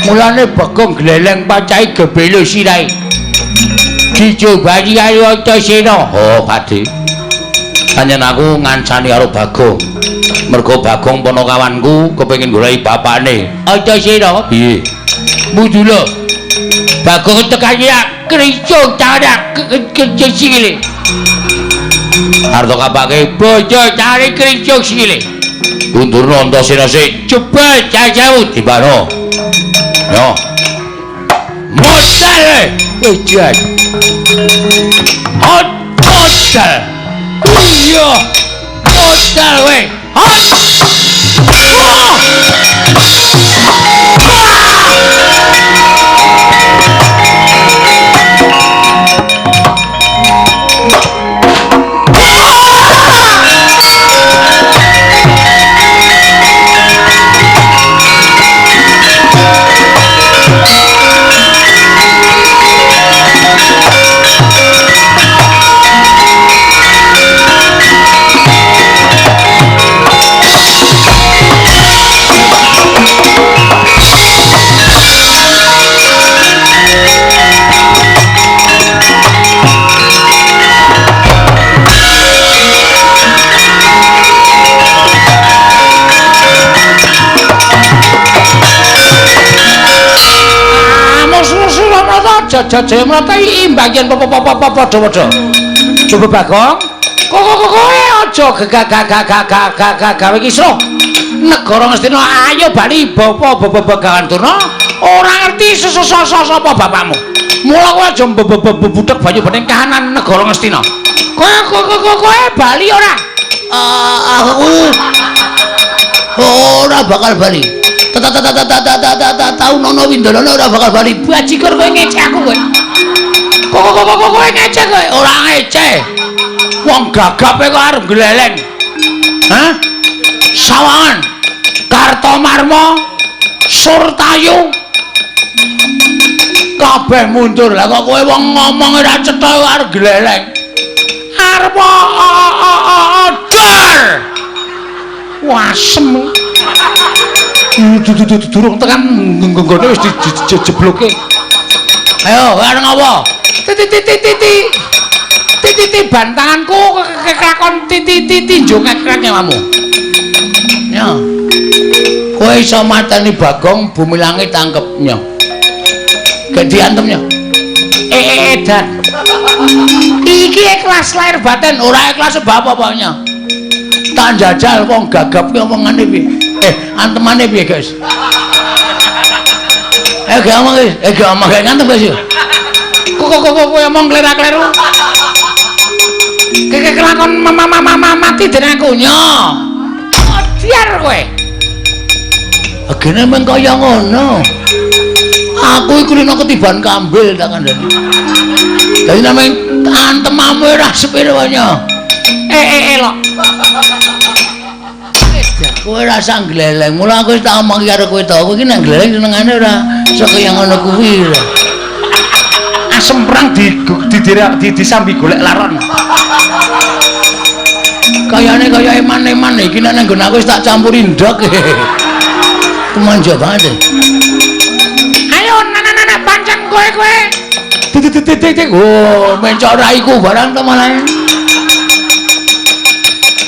Mulane Bagong gleleng pacai gebelo sirai. Dicobayi ayo aja sira. Oh, Pakde. Panjen aku ngancani karo Bagong. Mergo Bagong ponokawanku kepengin goleki bapakne. Aja sira. Piye? Mudula. Bagong tekan ya kricuk cara sikile. Arto kapake bojo cari kricuk sikile. Undurno antasena sik jebul jajawu dibano. Yo. Modal. Ejak. Modal. Iya. Modal we. Jajah mlatai imbagian padha-padha. Coba Bagong. Kowe aja gawe kisruh. Negara Ngastina ayo bali bapa begawan turna. Ora ngerti sapa bapakmu. Mula kowe aja budhek banyu bening kahanan negara Ngastina. Kowe bali ora? Aku ora bakal bali. Tahu nono Windolana ora bakal bali. Bajigur kowe ngecek aku kowe. Kowe ngecek kowe, ora ngecek. Wong gagape kok arep gleleng. Hah? Sawangan. Kartomarma, Surtayu. Kabeh mundur. Lah kok kowe wong ngomong ora cetha arep gleleng. Arep odor. Wasem. Durung tekan nggone wis dijebloke. Ayo, areng apa? Titi bantanganku kekakon titi njongek nyawamu. Ya. Kowe iso mateni Bagong bumi langit tangkepnya. Gak diantemnya. Dan. Iki ikhlas lahir batin, ora ikhlas bapak-bapaknya. Tak jajal wong gagap ki omongane piye? Antemane piye, guys? Gak omong guys. Gak omong gak ngantem guys. Kok omong kleru-kleru. Kelakon mati dening aku nyo. Diar kowe. Agene meng kaya ngono. Aku iku rene ketiban kambil tak kandhani. Dadi name antemamu ora sepiro wae nyo. Elok. Kowe rasa gleleng, mula aku wis tak omong karo kowe to. Kowe iki nek gleleng senengane ora iso kaya ngono kuwi. Asem perang disambi golek laron. Kayane kaya eman-eman iki nek nggon aku wis tak campuri ndok. Kemanja banget. Ayo nana pancen kowe. Titik. Oh, mencok raiku barang to malah.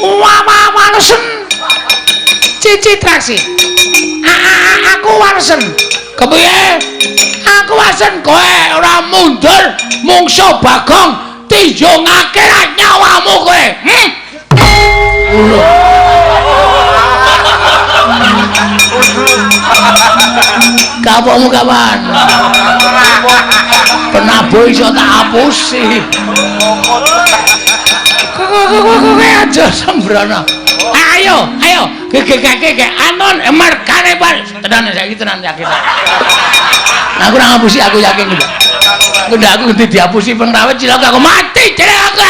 Wah, walesen. Cici traksi. Aku walesen. Kepiye? Aku walesen kowe ora mundur, mungsuh Bagong tijungake nyawamu kowe. Kapokmu kapan? Penabuh iso tak hapusi. Kowe aja sembrono. Ayo. Gek anon merkane Pak. Tenan saiki tenan yakin. Aku ora ngapusi, aku yakin iki. Ndak aku ngerti dihapusi pengrawit cilok aku mati jelek aku.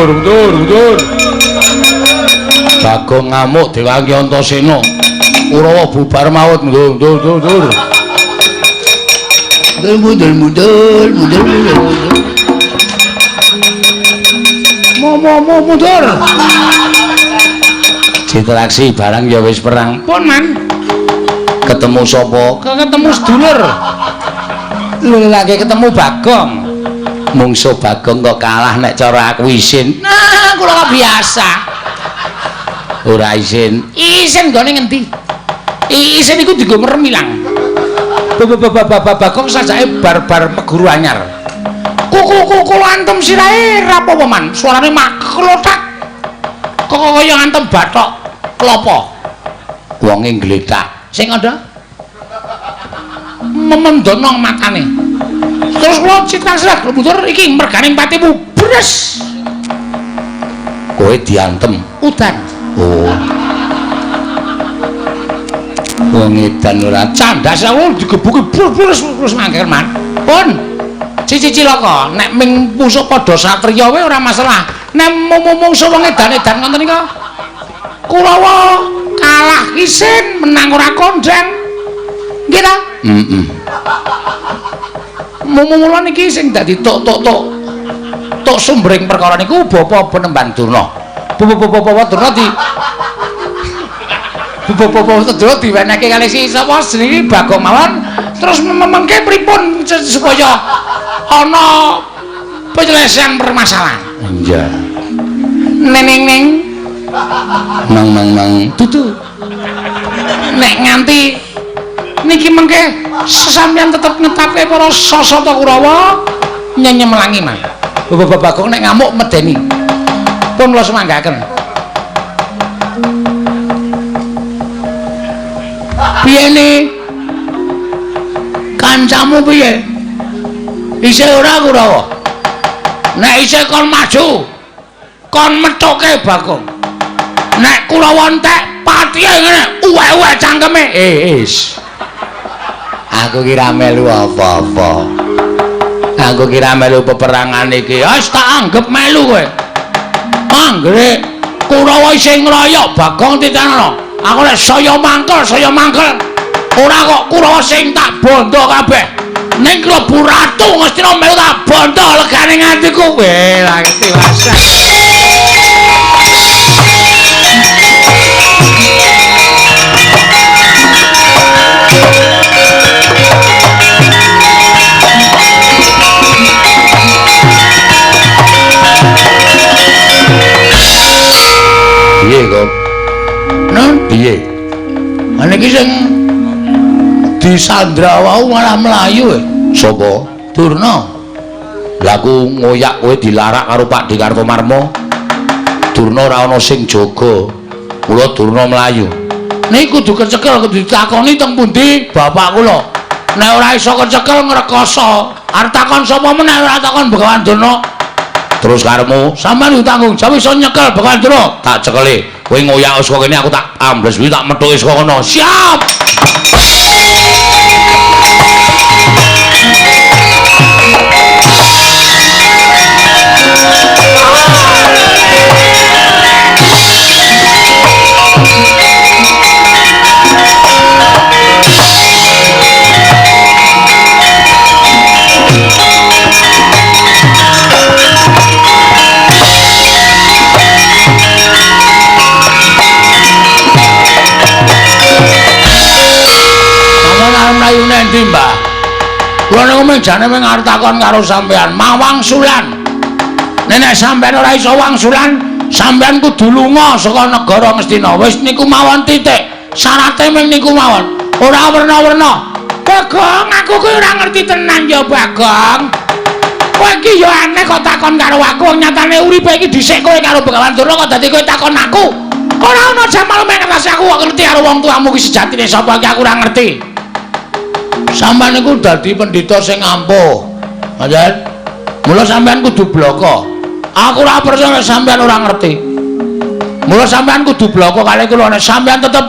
mundur. Bagong ngamuk diwangi Antasena. Kurawa bubar maut mundur. Mundur. Mundur. Interaksi barang ya wis perang. Pun man. Ketemu sapa? Ketemu sedulur. Lagi ketemu Bagong. Mungsuh Bagong kok kalah nek cara aku isin. Nah, kula biasa. Ora isin. Isin gone ngendi? Isin iku dienggo meremilang. Bagong sajake bar-bar guru anyar. Kuku antem sirahe rapopo man. Suarane maklotak. Kok kaya antem bathok klopo. Wonge ngletak. Sing ada memendonong matane. Terus kula cita sira mundur iki merganing patimu bres. Kowe diantem Udan. oh wong edan ora Candas awul digebuki bres mangker man. Pun cici cilaka nek ming musuh padha satriya wae ora masalah. Nek mungsuh wong edan-edan ngoten nika Kurawa kalah isin menang ora kondang. Nggih ta? heeh Mula niki sing dadi tok sumbering perkara niku Bapa Penemban Durna. Bapa Durna di Bapa Durna diwenehke kalih si sapa jenenge Bagong mawon. Terus mengke pripun supaya ana penyelesaian permasalahan. iya Neng mang dudu. Nek nganti niki mengke sesampeyan tetep ngetapke para Sasata Kurawa nyenyemelangi mah. Bapak Bagong nek ngamuk medeni. Pun kula semanggaken. Piyene? Kancamu piye? Isih ora Kurawa? Nek isih kon maju, kon methuke Bagong. Nek Kurawa entek patihe ngene, uwe-uwe cangkeme. is aku kira melu apa-apa aku kira melu peperangan iki wis tak anggap melu kowe Anggere Kurawa isih ngroyok Bagong titenono. Aku nek saya mangkel. Ora kok Kurawa sing tak bondo kabeh. Ning klebu ratu Ngastina melu tak bondo legane ngatiku. Weh, lha iki wasak. piye kok Nun piye niki sing disandra wau malah mlayu sapa Durna. laku ngoyak kowe dilarak karo Pak Dikartomarmo Durna ora ana sing jaga kula Durna mlayu Niku kudu kecekel kudu ditakoni teng pundi bapak kula. Nek ora iso kecekel ngrekoso. Arep takon sapa meneh ora takon Begawan Durna. terus karemu Sampeyan tanggung jawab iso nyekel Begawan Durna. tak cekeli kowe ngoyak saka kene aku tak ambles kuwi tak methuki saka kono Siap. Mlayu nendi, Mbah? Kula niku mejane mung arep takon karo sampean, mawang sulan. Nek sampean ora iso wangsulan, sampean kudu lunga saka negara Ngastina. Wis niku mawon titik. Syarate mung niku mawon. Ora werna-werna. Bagong, aku kuwi ora ngerti tenan ya, Bagong. Kowe iki ya aneh kok takon karo aku, nyatane uripe iki dhisik kowe karo Begawan Durna kok dadi kowe takon aku. Ora ana jamal mengerti aku kok ngerti karo wong tuamu ki sejatine sapa iki aku ora ngerti. Sampeyan niku dadi pendhita sing ampuh. Panjen. Mula sampeyan kudu bloko. Aku ora percaya sampeyan ora ngerti. Mula sampeyan kudu bloko kalih kula nek sampeyan tetep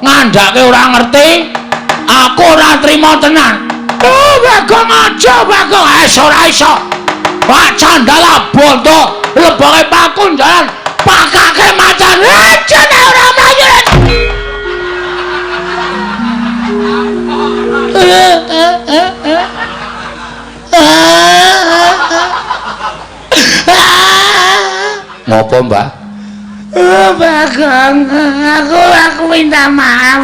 ngandhake ora ngerti, aku ora trima tenan. Oh, Bagong aja, Bagong. Ora iso. Wah, candala bondo. lebonge pakun jalan pakake macan jane ora mlayu ngopo mbah Bagong aku minta maaf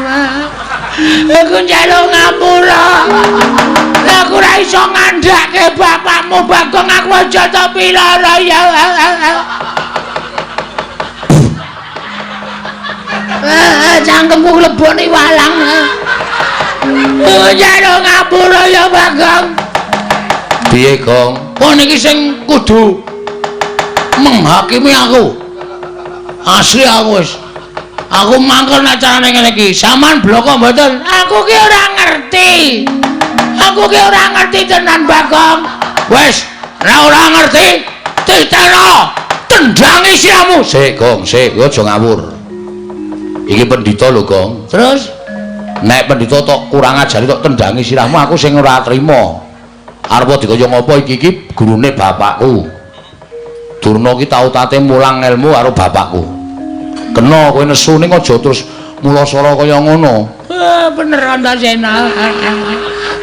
aku njaluk ngapura aku ora iso ngandhake bapakmu Bagong aku aja to pilara ya cangkemku lebone walang njaluk ngapura ya Bagong piye Gong kok niki sing kudu menghakimi aku asli aku mangkel nek carane ngene iki sampean bloko mboten aku ki ora ngerti tenan Bagong wis nek ora ngerti titeno tendangi siramu sik Gong sik aja ngawur iki pendhita lho Gong terus nek pendhita tok kurang ajari tok tendangi sirahmu aku sing ora trima arep dikaya ngopo iki gurune bapakku Durna ki tau tate mulang ilmu karo bapakku. Kena kowe nesu ning aja terus mulasara kaya ngono. Bener Antasena.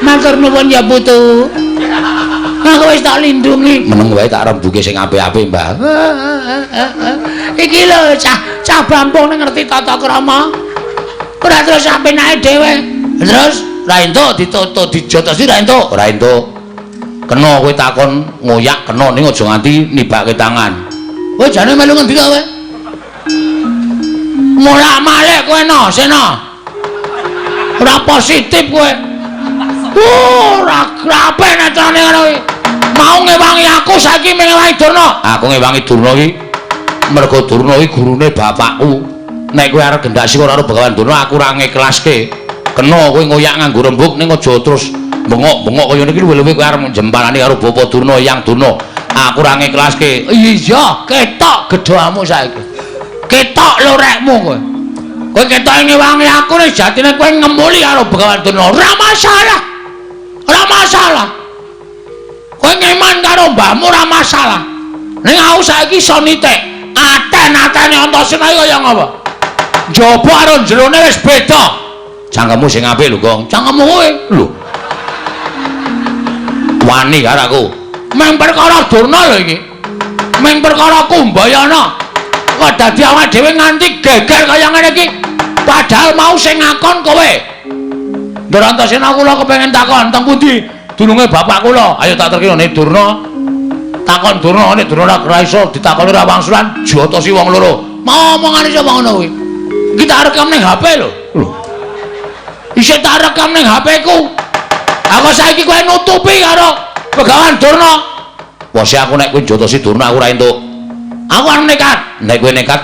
Matur nuwun ya Putu. Aku wis tak lindungi. Meneng wae tak rembuke sing apik-apik, Mbah. Iki lho cah Bampung ngerti tata krama. Ora terus apenake dhewe. Terus ra entuk ditutuk dijotosi ra entuk. Ora entuk. Kena kowe takon ngoyak kena ning aja nganti nibake tangan. Kowe jane melu ngendi kowe? Mulak-malik kowe no, Sena. Ora positif kowe. Ora grape nek carane ngono iki. Mau ngewangi aku saiki ngewangi Durna. Aku ngewangi Durna iki mergo Durna iki gurune bapakku. Nek kowe arep gendhasi karo Begawan Durna aku ora ngiklaske. Kena kowe ngoyak nganggo rembug ning aja terus bengok-bengok kaya niki luwih-luwih kowe arep jembalani karo Bapak Durna Yang Durna. Aku ora ngiklaske. Iya, ketok gedhamu saiki. Ketok lorekmu kowe. Kowe ketok ngewangi aku nek jatine kowe ngemuli karo Begawan Durna. Ora masalah. Ora masalah. Kowe ngeman karo mbahmu ora masalah. Ning aku saiki iso nitik. Aten-atene Antasena kaya ngapa? Njaba karo jerone wis beda. Cangkemmu sing apik lho, Gong. Cangkemmu kowe. Lho. Wani karo aku. Meng perkara Durna lho iki. Meng perkara Kumbayana. Kok dadi awake dhewe nganti geger kaya ngene iki. Padahal mau sing ngakon kowe. Ndara Antasena kula kepengin takon teng pundi dununge bapak kula. Ayo tak terkira nek Durna. Takon Durna nek Durna ora iso ditakoni ra wangsulan jotosi wong loro. Mau omongane sapa ngono kuwi? Iki tak rekam ning HP lho. Lho. Isih tak rekam ning HP-ku. Aku saiki kowe nutupi karo Begawan Durna. Wes aku nek kowe jotosi Durna aku ora entuk. Aku arep nekat. Nek kowe nekat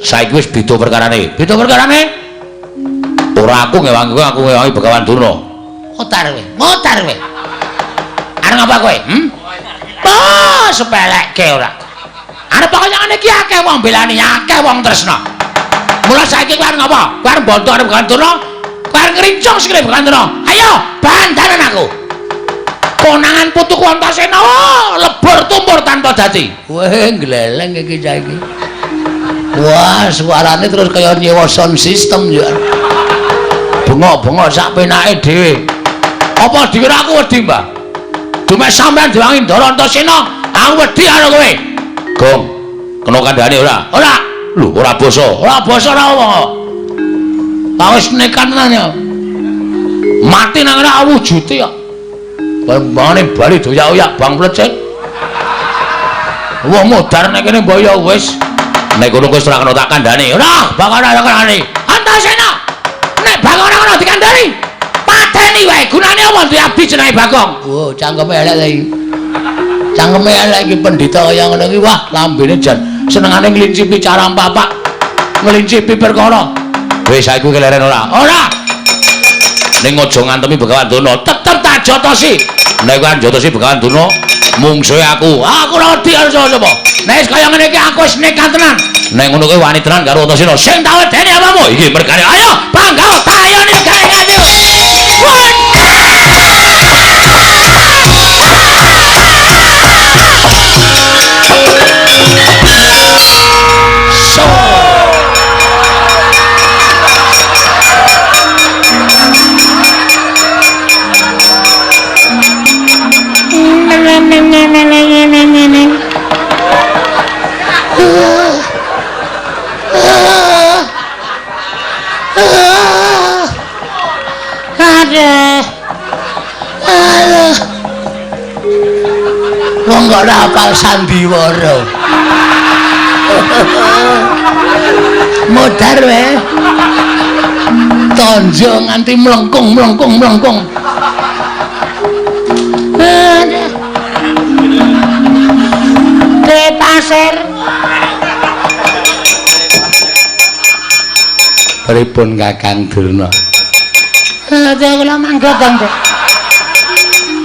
saiki wis beda perkarane. Beda perkarane? Ora aku ngewangi kowe, aku ngewangi Begawan Durna. Motar kowe. Arep ngapa kowe? Oh, sepelekke ora. Arep kaya ngene iki akeh wong belani, akeh wong tresna. Mula saiki kowe arep ngapa? Kowe arep bantu arep Begawan Durna. Kowe arep ngrincong sikile Begawan Durna. Ayo, bandaran aku. Konangan putuku Antasena lebur tumpur tanpa dadi. Weh, gleleng iki saiki. Wah, suarane terus kaya nyewa sound system ya. Bengok-bengok sak penake dhewe. Apa dikira aku wedi, Mbah? Dume sampean diwangi Ndara Antasena, aku wedi karo kowe. Gong, kena kandhane ora? Ora. Lho, ora basa. Ora basa ora apa. Wis nekat tenan ya. Mati nang ora wujude ya. Bangane bali doyak-oyak bang plecet. Wong modar nek kene mbaya wis. Nek ngono wis ora kena tak kandhane. Ora, bakal ora kandhani. Antasena. Nek Bagong ora kena dikandhani, pateni wae. Gunane apa diabdi jenenge Bagong? Oh, cangkeme elek lha iki. Cangkeme elek iki pendhita kaya ngono iki. Wah, lambene jan senengane nglincipi cara papak. Nglincipi perkara. Wis saiki kowe keleren ora? Ora. Ning aja ngantemi Begawan Durna. Tetep tak jotosi. Nek kowe jotosi Begawan Durna, mungsuhe aku. Aku ora wedi karo sapa. Nek wis kaya ngene iki aku wis nekat tenan. Nek ngono kowe wani tenan karo Antasena. Sing tak wedeni apamu? Iki perkara Ayo, bangga tayone gawe ngati. Wong kok ora apal sandiwara. Modar wae. Tonjo nganti mlengkung. De pasir. Pripun Kakang Durna? Kula mangga tang.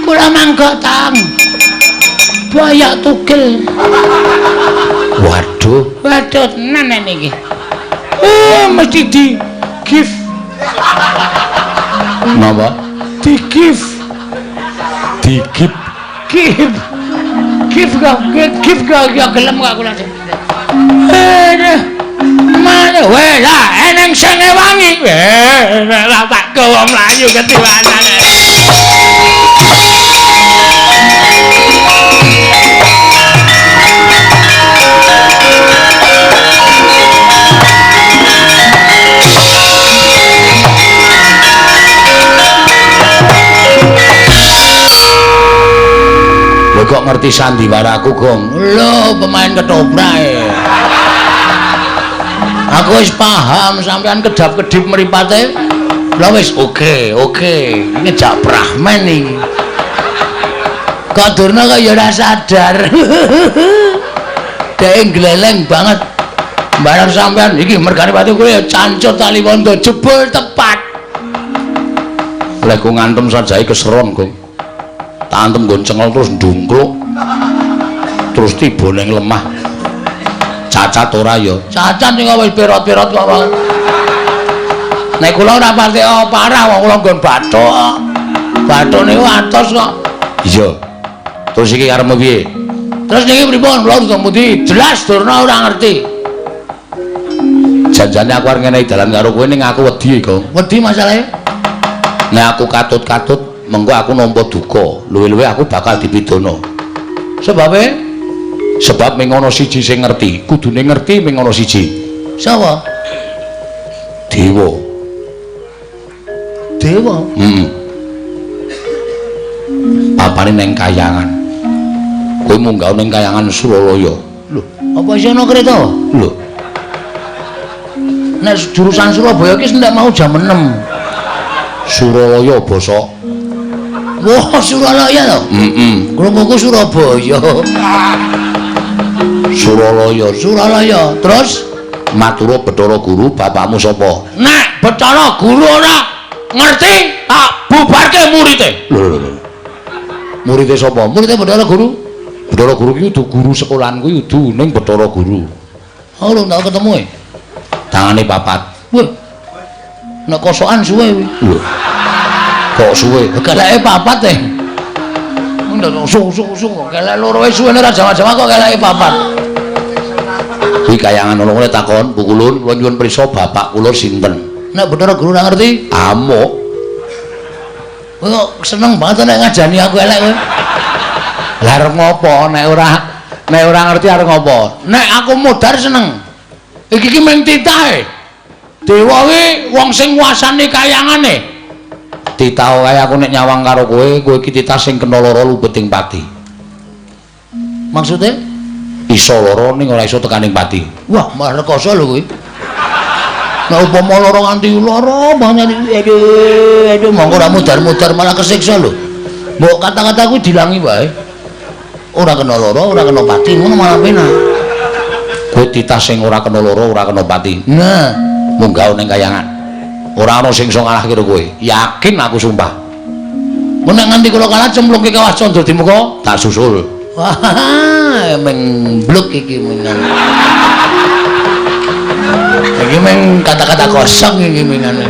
Kula mangga tang. Boyok tugel. Waduh, Tenan niki. Mesti di give napa? di give Digip. give kok ya gelem kok kula. Mana wae lah eneng sing wangi. Lah tak gawa mlayu ketiwanan. Lho kok ngerti sandiwaraku, Gong? Lho, pemain ketoprak. Aku wis paham sampean kedap-kedip mripate. Lah wis oke. Ini jak Brahman iki. Kok Durna kok ya ora sadar. Dek gleleng banget. Barang sampean iki mergane pati kowe ya cancut tali wondo jebul tepat. Lek ku ngantem sajae keseron, Gong. Tak antem nggon cengel terus ndungkluk. Terus tiba ning lemah. Cacat ora ya? Cacat sing wis pirot-pirot kok. Nek kula ora pati parah wong kula nggon bathuk. Bathuk niku atos kok. Iya. Terus iki arep piye? Terus niki pripun? Kula ngemundi jelas Durna ora ngerti. Janjane aku arep ngenehi dalan karo kowe ning aku wedi, Gong. Wedi masalahe? Nek aku katut-katut mengko aku nampa duka, luwih-luwih aku bakal dipidana. Sebab ming ana siji sing ngerti, kudune ngerti ming ana siji. Sapa? Dewa. Papane ning kayangan. Kowe munggah ning kayangan Suralaya. Lho, apa isih ana kereta? Lho. Nek jurusan Surabaya ki ndak mau jam 6. Suralaya basa. Wah, Suralaya to? Krunguku Surabaya. Suralaya. Terus matura Bathara Guru, bapakmu sapa? Nek Bathara Guru ora ngerti, tak bubarke murite. Lho. Murite sapa? muridé Bathara Guru? Bathara Guru ki udu guru sekolahan kuwi udu ning Bathara Guru. Oh, lho tak ketemu. Tangane papat. Wah. Nek kosokan suwe kuwi. Lho. Kok suwe? Keleke papat e. Ndak su kelek loro wis suwene ora jawa-jawa kok keleke papat. Kuwi kayangan ana ngene takon, Bu Kulun, kula nyuwun prisa bapak kula sinten? Nek Bathara Guru ora ngerti, Amuk. kowe kok seneng banget nek ngajani aku elek kowe. Lah arep ngopo nek ora ngerti arep ngopo? Nek aku modar seneng. Iki ki mung titahe. Dewa kuwi wong sing nguasani kayangane. Titah kaya aku nek nyawang karo kowe iki titah sing kena lara lubeting pati. Maksudnya? Iso lara ning ora iso tekaning pati. Wah, malah rekoso lho kuwi. Nek upama lara nganti lara banget aduh monggo ora mudar-mudar malah kesiksa lho. Mbok kata-kata kuwi dilangi wae. Ora kena lara, ora kena pati, ngono malah penak. Kowe titah sing ora kena lara, ora kena pati. Nah, Munggah ning kayangan. Ora ana sing iso ngalahke karo kowe. Yakin aku sumpah. mun nek nganti kula kalah cemplungke kawah candra di muka, Tak susul. wah, meng bluk iki mengan. Iki meng kata-kata kosong iki mengane.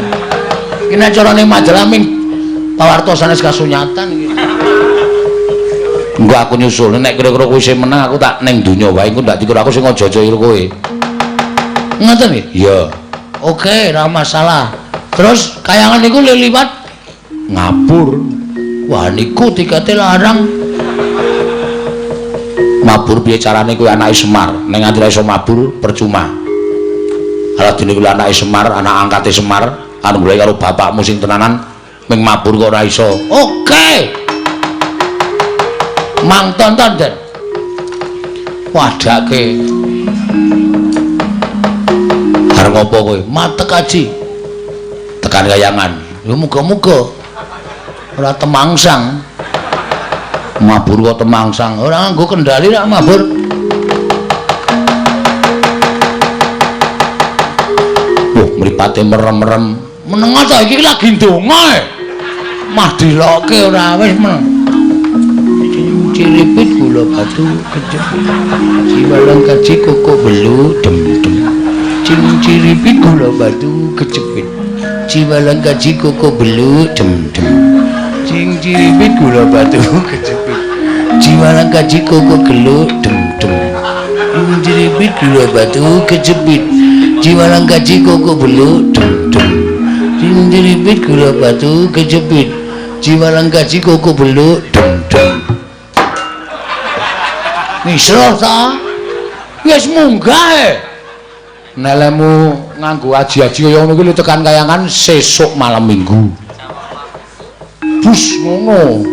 Iki nek carane majalah ming pawarta sanes kasunyatan iki. Engko aku nyusul nek kira-kira kowe sing menang aku tak ning donya wae engko ndak dikira aku sing aja-aja karo kowe. Ngoten iki? Iya. Oke, ora masalah. Terus kayangan niku liwat Ngapur. wah niku tikete larang. Mabur piye carane kowe anake Semar? Ning nganti iso mabur percuma. Ala dene kowe anake Semar, anak angkate Semar, anu mulai karo bapakmu sing tenanan ming mabur kok ora iso. Oke. Mang tonton Den. Wadake. Arep ngopo kowe? Matek aji. Tekan kayangan. Ya muga-muga ora temangsang. Mabur kok temangsang. Ora nganggo kendali rak mabur. Wah, mripate merem-merem. Menengo ta iki lagi ndonga e. Mah dilokke ora wis meneng. Ciripit gula batu kejep. Ciwalang kaji koko belu dem-dem. Ciripit gula batu kecepit. Ciwalang kaji koko belu dem-dem. Ciripit gula batu kecepit. Ciwalang kaji koko gelu dem-dem. Ciripit gula batu kecepit. Ciwalang kaji koko belu dem-dem. Ciripit gula batu kecepit. Ciwalang kaji koko belu dem-dem. Misra ta? Wis munggah e. Nelemu nganggo aji-aji kaya ngono kuwi tekan kayangan sesuk malam Minggu. Bus ngono.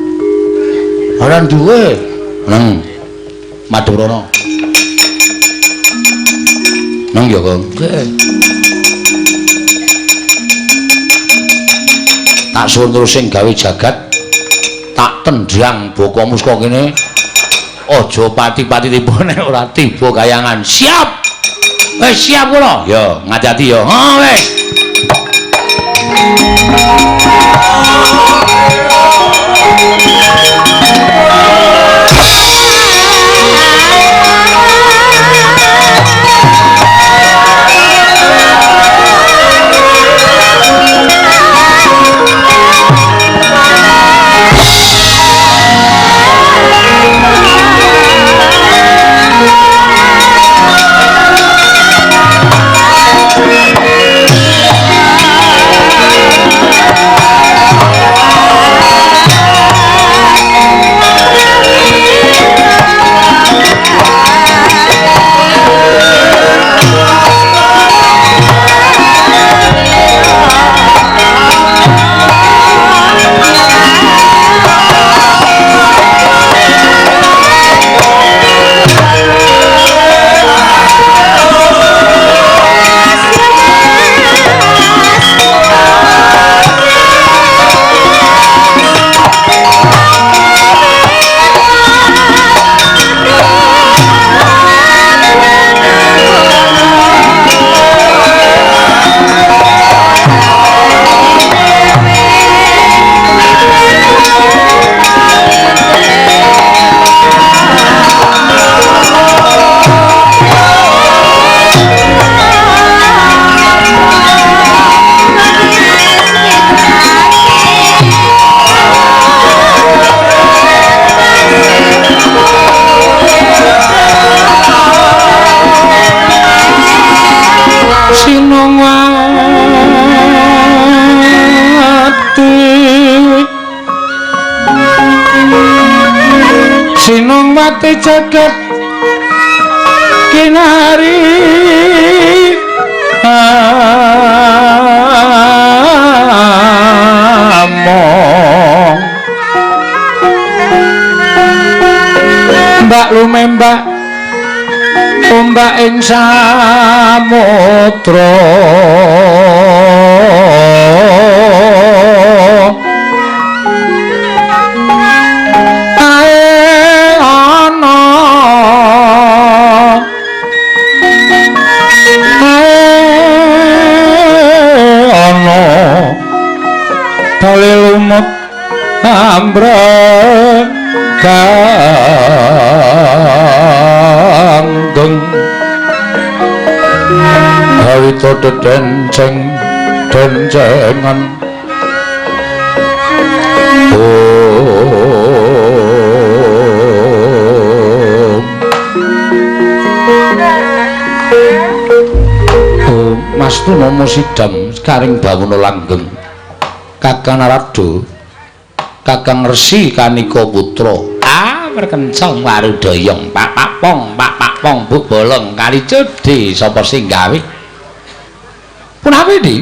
Ora duwe. Nang Madurana. Nang ya, Kang. Nggih. Tak suwun terus sing gawe jagat tak tendang bokomu saka kene. Aja pati-pati tiba nek ora tiba kayangan. Siap. Wis siap kula. Ya, ngati-ati ya. Ha wis. Sinungwati jagat kinari among mbak lumembak ombak ing samudra ambraganggeng hawita denceng dencengan Mas Tunomo Sidam karing bawana langgeng Kakang Narada Kakang Resi Kanika Putra merkencong warudayong Pak Pong Bu Bolong kali cedhi sapa sing gawe punapi di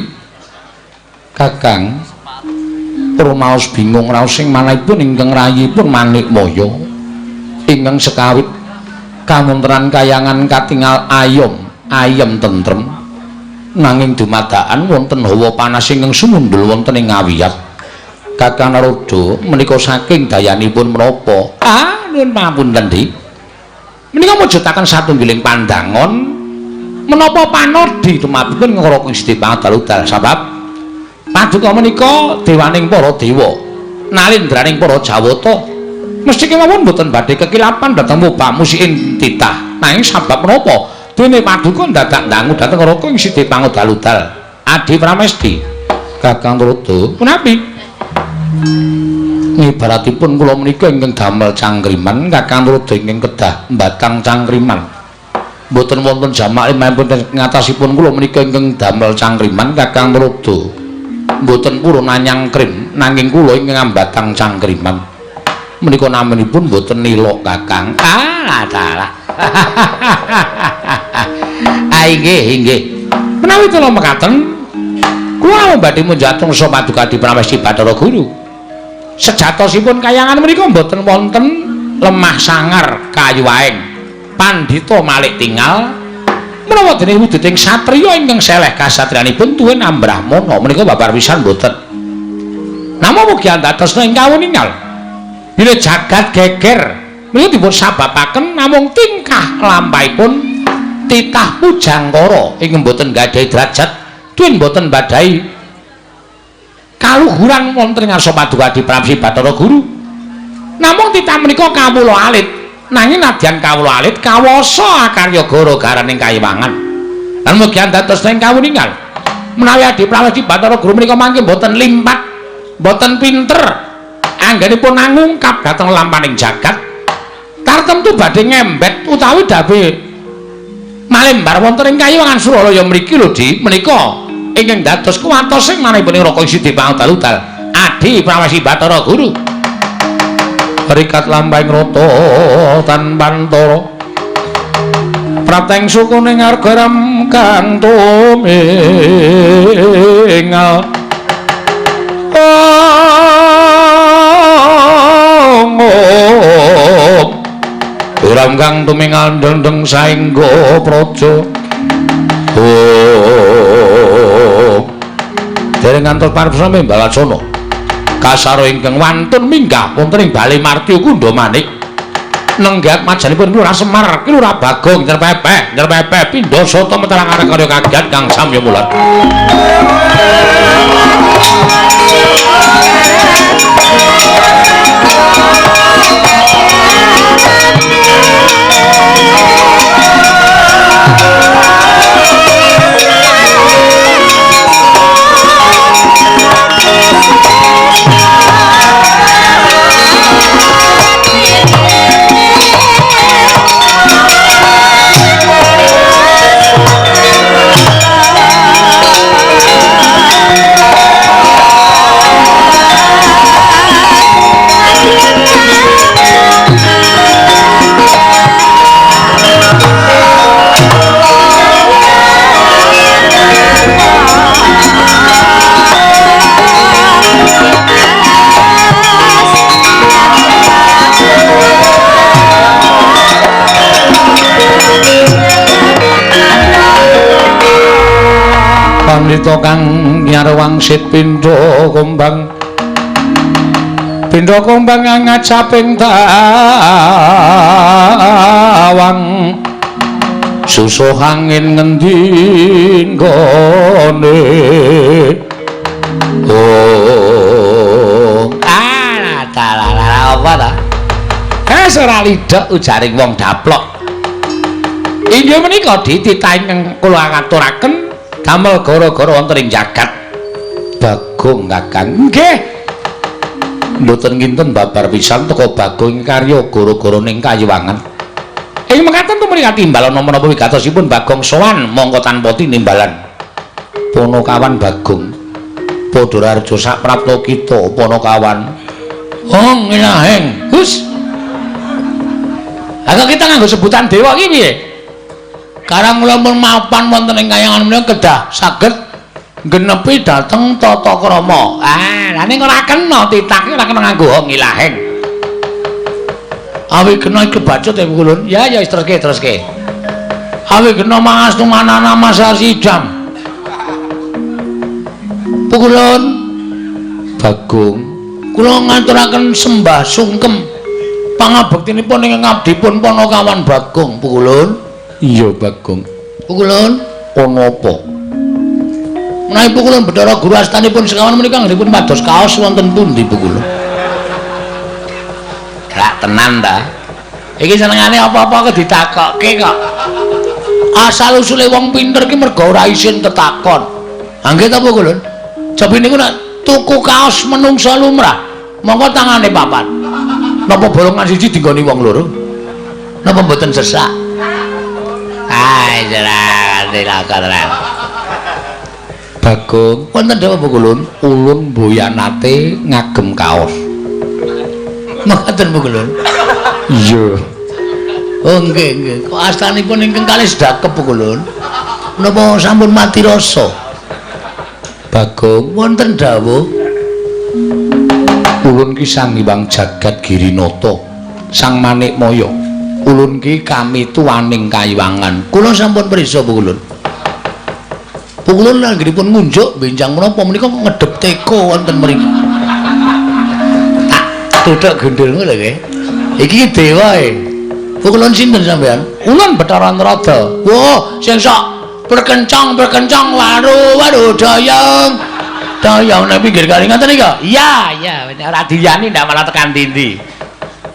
Kakang rumaos bingung raos sing manahipun ingkang rayipun Manikmaya ingkang sekawit kamontenan kayangan katingal ayem tentrem nanging dumadakan wonten hawa panas ingkang sumundul wonten ing ngawiyat. Kakang Narada menika saking dayanipun menapa? Nuwun pamunten, Dik. Menika mujudaken satunggiling pandangon menapa panodi tumapipun Raka Gusti Pangaludal sebab paduka menika dewaning para dewa nalindraning para Jawata mesti kemawon mboten badhe kekilapan dhateng mubah musikin titah nanging sebab menapa dene paduka dadak dangu dhateng Raka Gusti Pangaludal Adi Pramesti Kakang Narada punapi ibaratipun kula menika ingkang damel cangkriman Kakang Narada ingkang kedah mbatang cangkriman mboten wonten jamak limahipun ngatasipun kula menika ingkang damel cangkriman Kakang Narada mboten purun nanyang krim nanging kula ingkang mbatang cangkriman menika namanipun mboten nilok Kakang. Dalah. Inggih. Menawi kula mekaten kula badhe munjatung saha paduka Adi Pramesti Bathara Guru. Sejatosipun kayangan menika mboten wonten lemah sangar kayu waing. Pandhita malih tinggal menawa dene wujuding satriya ingkang seleh kasatriyanipun tuwin ambrahmana menika babar pisan mboten. Namung mugi antatos ing kawuningal. Bila jagat geger menika dipun sababaken namung tingkah lampahipun titah pujangkara ingkang mboten gadhahi derajat tuwin mboten badhahi kaluhuran wonten ing ngarsa paduka Adi Pramesti Bathara Guru. Namung titah menika kawula alit nanging nadyan kawula alit kawasa akarya gara-garaning kayiwangan. Lan mugi antatos ing kawuningal menawi Adi Pramesti Bathara Guru menika mangke mboten limpat mboten pinter anggenipun ngungkap dhateng lampaning jagat tartemtu badhe ngembet utawi dabe malembar wonten ing kayiwangan Suralaya mriki lho Di menika ingkang dados kuwatosing manahipun Raka Gusti Pangaludal Adi Pramesti Bathara Guru rikat lampahing rata tan pantara prateng sukuning argaram kang tumingal Uram kang tumingal dendeng saengga praja. Dereng ngantos paripurna Membalacana. Kasara ingkang wantun minggah wonten ing Bali Martya Kunda Manik. Nenggak majanipun Lurah Semar, Lurah Bagong nyerpepeh pindha sata meterang karya kagat kang samya mulat. Pandhita kang nyarwangsit pindha kumbang ngajaping tawang susuh angin ngendi nggone apa ta ora lidak ujaring wong daplok inggih menika dititah ingkang kula ngaturaken damel gara-gara wonten ing jagat Bagong Kakang nggih mboten kinten babar pisan teka Bagong karya gara-gara ning kayiwangan ing mekaten tumriki timbalan menapa wigatosipun Bagong sowan mongko tanpa tinimbalan Panakawan Bagong padha raja sak prapta kita Panakawan Hong ilaheng Gus agak kita nganggo sebutan dewa iki piye karang lamun mapan wonten ing kayangan menika kedah saged genepi dhateng tata krama. Lah ning ora kena titah ora kena nganggo hong ilaheng. Awi kena kebacut ya Pukulun. Ya ya terus-ke. Awi kena mangastu manana masa sidam. Pukulun. Bagong. Kula ngaturaken sembah sungkem pangabektinipun ing ngabdipun Panakawan Bagong, Pukulun. Iya, Bagong. Pukulun, Ana apa? menawi Pukulun Bathara Guru astanipun sekawan menika ngripun pados kaos wonten pundi, Pukulun? Gak tenan ta. Iki senengane apa-apa kok ditakokke kok. Asal usule wong pinter ki mergo ora isin tetakon. Nggih ta Pukulun? Jabi niku nek tuku kaos menungsa lumrah, monggo tangane papat. Napa bolongan siji dinggoni wong loro? Napa mboten sesak? Hai, silakan. Bagong, Wonten dawuh Pukulun, ulun mboyanate ngagem kaos. mekaten Pukulun. Iya. Oh nggih. Kok astanipun ingkang kalih sedakep Pukulun. Napa sampun mati rasa? Bagong, Wonten dawuh ulun ki Sang Hyang Jagat Girinata, Sang Manikmaya. Ulun ki kami tuwaning kayiwangan. kula sampun prisa Pukulun. Pukulun anggenipun ngunjuk benjang menapa menika ngedhep teko wonten mriki. Tak tuthuk gendulmu lho nggih. Iki dewa e. Pukulun sinten sampean? Ulun Bathara Antarada. Wah, sing sok berkencang waru dayang. Dayang nang pinggir kali ngoten nika. Iya, ora diyani ndak malah tekan ndi.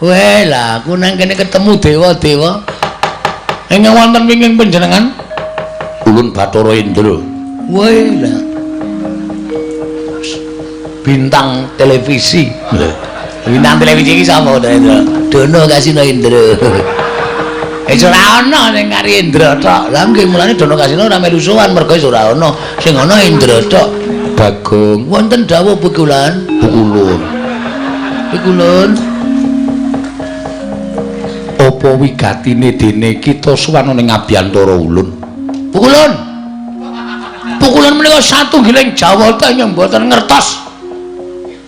Weh lah, aku nang kene ketemu dewa-dewa. Ingkang wonten wingking panjenengan? Ulun Bathara Indra. Weh lah. Bintang televisi. Bintang televisi iki sapa, Indra? Dono Kasino Indra. Ora ana ning kari Indra tok. Lah nggih mulane Dono Kasino ora melu sowan mergo ora ana. Sing ana Indra tok. Bagong, Wonten dawuh Pukulun. Pukulun. apa wigatine dene kita suwana ning Abiyantara Ulun? Pukulun. Pukulun menika satunggiling jawata yang mboten ngertos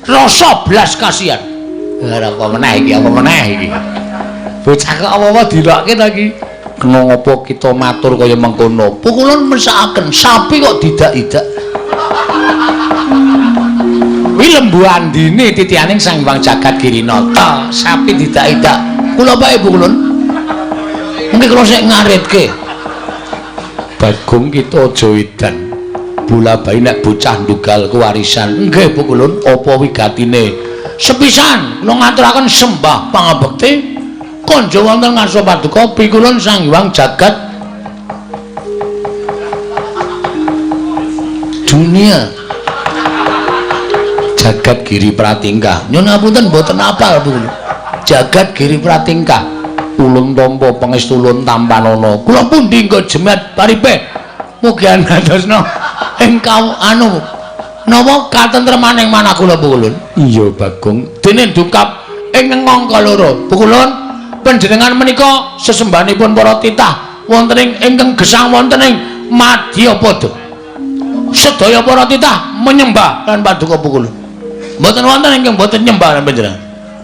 rasa blas kasihan. Ora apa meneh iki, Bocah kok apa-apa dilokke ta iki? Kena ngapa kita matur kaya mengkono? Pukulun mesakaken sapi kok didak-idak. Kuwi lembu andine titihaning Sang Hyang Jagat Girinata, sapi didak-idak. Kula bae Pukulun. Mungkin kula sik ngaritke. Bagong kita aja edan. Bola bayi nek bocah ndugal kewarisan. Nggih Pukulun, Apa wigatine? sepisan kula ngaturaken sembah pangabekti kanja wonten ngarsa paduka pikulun Sang Hyang Jagat dunia. Jagat Giri Pratingkah. Nyun ngapunten mboten apal Pukulun. Jagat Giri Pratingkah. Ulun tampa pangestu ulun tampanana. Kula pundi nggo jemet paripe mugi anadosna engkau napa katentremaning manah kula Pukulun. Iya Bagong. Dene dukap ing ngangka loro. Pukulun panjenengan menika sesembahanipun para titah wonten ing ingkang gesang wonten ing Madyapada. Sedaya para titah menyembah lan paduka Pukulun. Mboten wonten ingkang mboten nyembah lan panjenengan.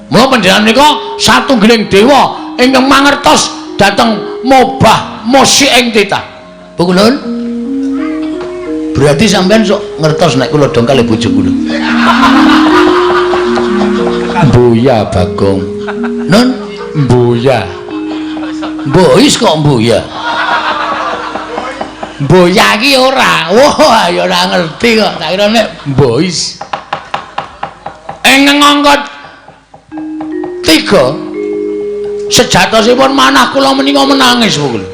Mula panjenengan menika satunggiling dewa ingkang mangertos dhateng mobah musik ing titah. Pukulun berarti sampean sok ngertos nek kula dong kalih bojo kula. Mbuya Bagong. Nun Mbuya. bois kok mbuya. Mbuya iki ora. Wah, ya ora ngerti kok. Tak kira nek bois. Ing ngangkat 3 sejatosipun manah kula menika menangis Pukulun.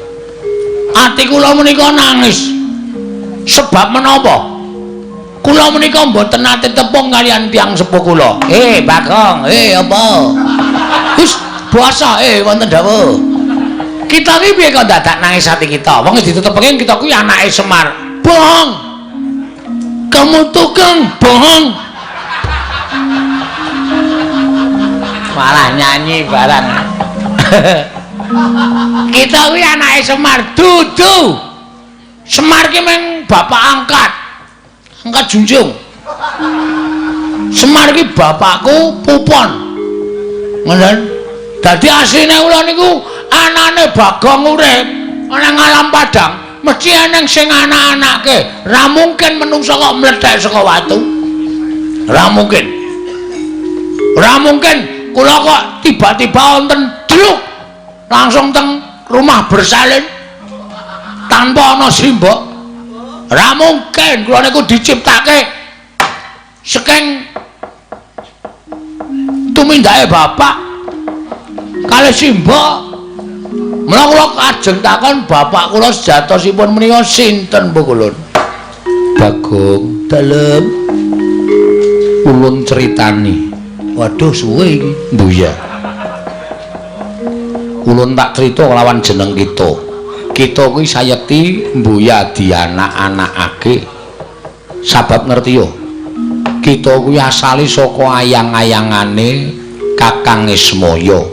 Ati kula menika nangis. Sebab menapa? Kula menika mboten nate tepung kalian tiyang sepuh kula. Bagong, apa? Wis basa wonten dawuh. Kita iki piye kok dadak nangis ati kita? Wong ditutupengi kita kuwi anake Semar. Bohong. Kamu tukang bohong. Malah nyanyi barang. Kita kuwi anake Semar, dudu. Semar ki meng bapak angkat junjung. Semar ki bapakku Pupon. Ngoten. Dadi asline kula niku anane Bagong urip ana alam padang, mesti eneng sing anak-anake. Ra mungkin menungsa kok mledhek saka watu. Ra mungkin. Ra mungkin kula kok tiba-tiba wonten druk langsung teng rumah bersalin tanpa ana simbok. Ra mungkin kula niku diciptake saking tumindake bapak kalih simbok. Mula kula ajeng takon bapak kula sejatosipun menika sinten Bu Kulun? Bagong dalem Ulun critani. waduh suwe iki Mbuya. Ulun tak crita kelawan jeneng kita. Kita kuwi sayekti mbuya dianak-anakake. Sabab ngerti yo. Kita kuwi asale saka ayang-ayangane Kakang Ismaya.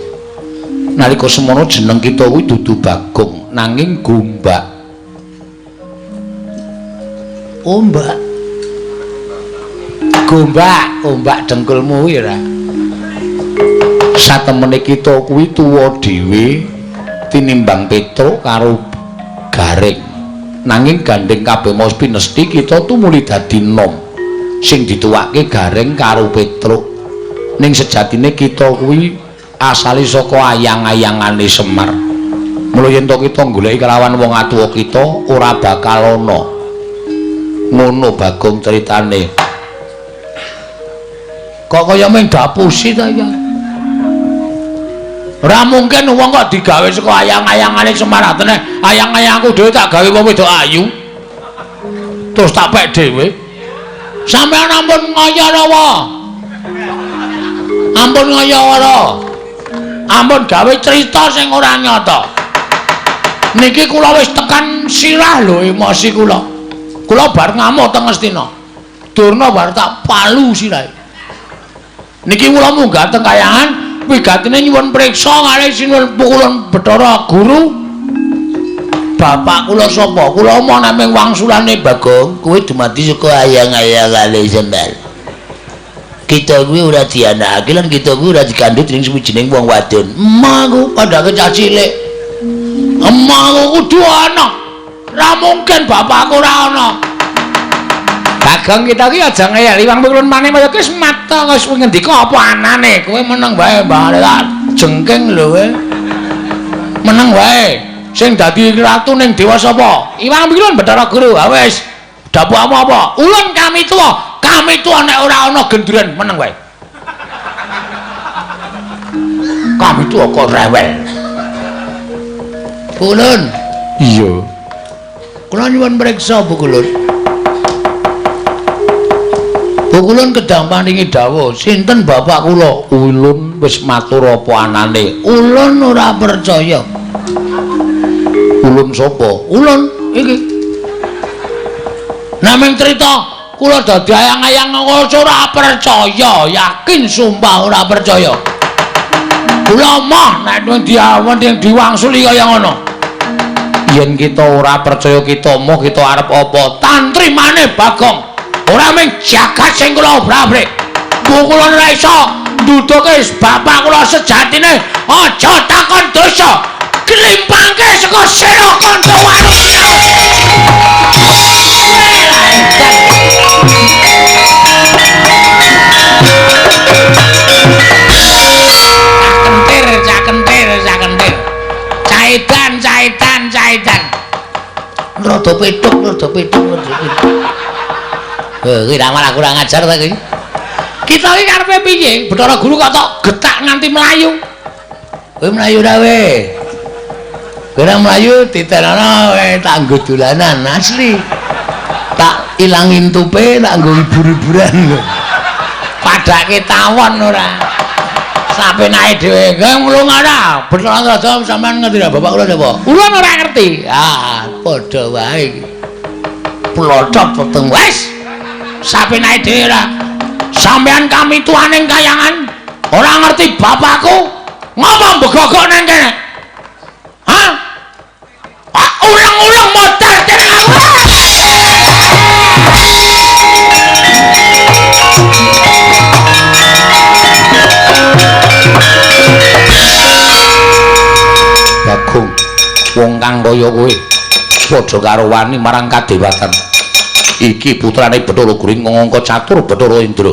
Nalika semono jeneng kita kuwi dudu Bagong nanging Gombak. Ombak Ombak dengkulmu kuwi ora. Satemene kita kuwi tuwa dhewe tinimbang Petruk karo Garing. Nanging gandeng kabeh mas pinesti kita tumuli dadi nom sing dituwake Garing karo Petruk. Ning sejatine kita kuwi asale saka ayang-ayangane Semar. Mula yen to kita goleki kelawan wong atuwa kita ora bakal ana. Ngono Bagong critane. Kok kaya mung dapusi ta ya? Ora mungkin wong kok digawe saka ayang-ayangane Semar atene. Ayang-ayangku dhewe tak gawe wong wedok ayu. Terus tak pek dhewe. Sampeyan ampun ngayara. Ampun ngayara. Ampun gawe cerita sing ora nyata. Niki kula wis tekan sirah lho emosi kula. Kula bar ngamuk teng Astina. Durna bar tak palu sirahe. Niki kula munggah teng kayangan wigatine nyuwun priksa kalih sinuwun pukulan Bathara Guru. Bapak kula sapa? Kula omong namung wangsulane Bagong, kowe dumadi saka ayang-ayangane Semar. Kita kuwi ora dianakake lan kita kuwi ora dikandhut ning suwijining wong wadon. Emangku padake cah cilik. Emangku kudu ana. Ra mungkin bapakku ora ana. Bagong kita ki aja ngeyeli wong kulun maneh kaya wis mata wis ngendika apa anane. Kowe meneng wae mbah tak jengking lho kowe. Meneng wae. Sing dadi ratu ning dewa sapa? Iwang Pilun Bathara Guru. Ha wis. Dapukmu apa? Ulun kami tuwa. Kami tuwa nek ora ana genduren meneng wae. Kami tuwa kok rewel. Kulun. Iya. Kula nyuwun priksa Bu Kulun. Bu Kulun kedang paringi dawuh, sinten bapak kula? Ulun wis matur apa anane. Ulun ora percaya. Ulun sapa? Ulun iki. Namung crita kula dadi ayang-ayang ora percaya, yakin sumpah ora percaya. Kula mah nek diawan yang diwangsuli kaya ngono. Yen kita ora percaya kita moh kita arep apa? Tantrimane Bagong. Ora mung jagat sing kula obrak-abrik. Kula ora iso nduduke bapak kula sejatine aja takon dosa. Klimpangke saka sira kanca wanusia. Cakentir. Caitan. Rada petuk. Kuwi ra malah kurang ajar ta kuwi. Kita iki karepe piye? Bathara Guru kok tok getak nganti melayu. Kowe mlayu ra we. Kowe ra mlayu diterana we tak nggo dolanan asli. Tak ilangin tupe tak nggo hibur-hiburan. Padake tawon ora. Sapenake dhewe nglung ora. Bathara Raja sampean ngerti ra bapak kula napa? Kula ora ngerti. Ah, padha wae. Plodhok peteng wis. Sapenake dhewe ora. Sampean kami tuaning kayangan ora ngerti bapakku ngomong begogok nang kene. Hah? Ulang-ulang modal tenan aku. Bagong wong kang kaya kowe padha karo wani marang kadewatan iki putrane Bathara Gring ngangka catur Bathara Indra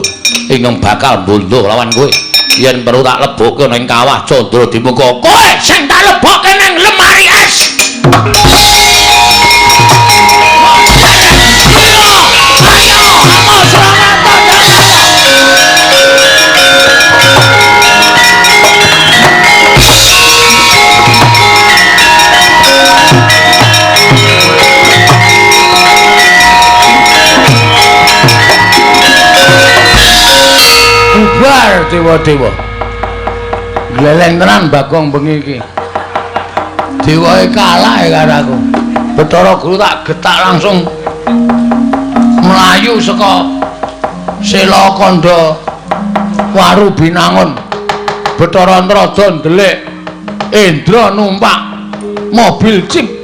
ingkang bakal bondo lawan kowe yen perlu tak lebokke ning kawah Candra Dimuka kowe sing tak lebokke ning lemari es bubar dewa-dewa gleleng tenan Bagong bengi iki dewae kalah karo aku Bathara Guru tak getak langsung melayu saka Sela Kandha Waru Binangun Bathara Antrada ndelik Indra numpak mobil jeep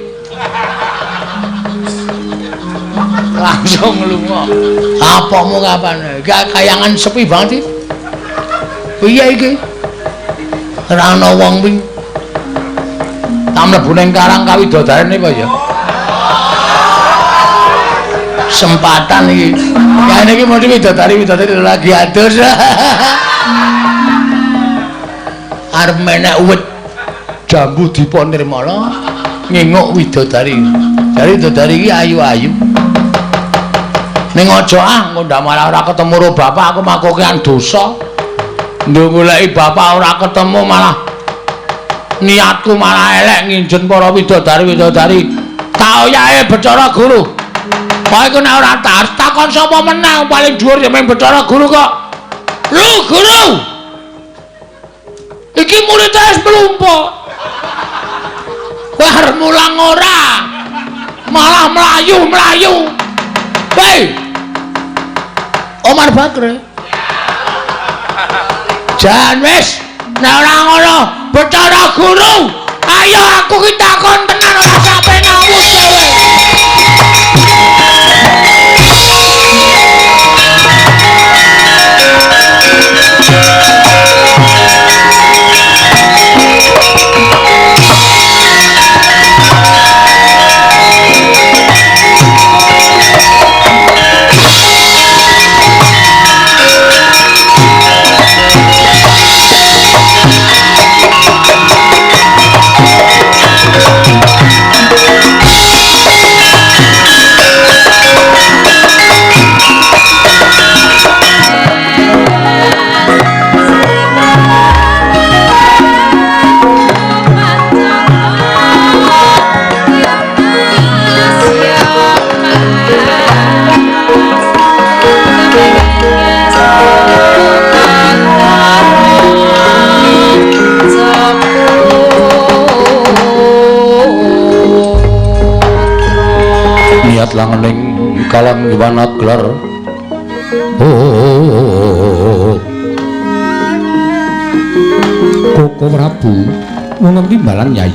langsung lunga apamu kapan kayangan sepi banget iki piye iki ora ana wong wing tak mlebu ning Karang Kawidodarene apa ya sempatan iki ya ini iki mesti widodari lagi adus arep menek uwit jambu dipa nirmala ngengok widodari jare widodari iki ayu-ayu ning aja engko ndak malah ora ketemu karo bapak aku makokean dosa nduk goleki bapak ora ketemu malah niatku malah elek nginjen para widodari tak oyahe Bathara Guru kowe iku nek ora takon sapa meneh paling dhuwur ya mung Bathara Guru kok lho Guru iki murid wis mlumpuh kowe arep mulang ora malah mlayu hei Omar Bakre jan wis nek ora ngono Bathara Guru ayo aku ki takon tenan ora sampe ngawus kowe langening kalang iwana gelar Koko Prabu wonten timbalan Nyai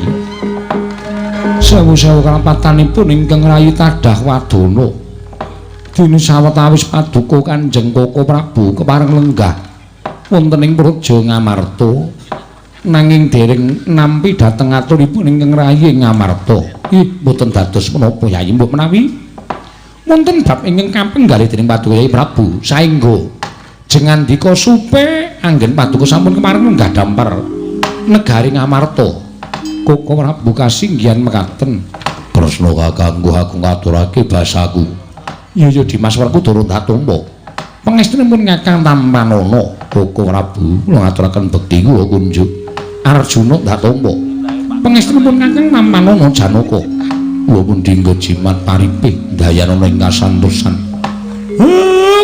sewu-sewu kalampatanipun ingkang rayi tadah wadana dene sawetawis paduka Kanjeng Koko Prabu kepareng lenggah wonten ing praja Ngamarta nanging dereng nampi dhateng aturipun ingkang rayi Ngamarta ih boten dados menapa Yai mbok menawi wonten bab ingkang kapenggalih dening Paduka Yai Prabu saengga jengandika supe anggen Paduka sampun kemareng lenggah dampar negari Ngamarta Koko Prabu kasinggihan mekaten Kresna kakangku aku ngaturake basaku ya Dimas Werku turun tatumpa pangestunipun Kakang Tampanana Koko Prabu kula ngaturaken bekti kula kunjuk Arjuna tatumpa pangestunipun Kakang Tampanana Janaka kula pun dinggo jimat paripih dayanana ing kasantosan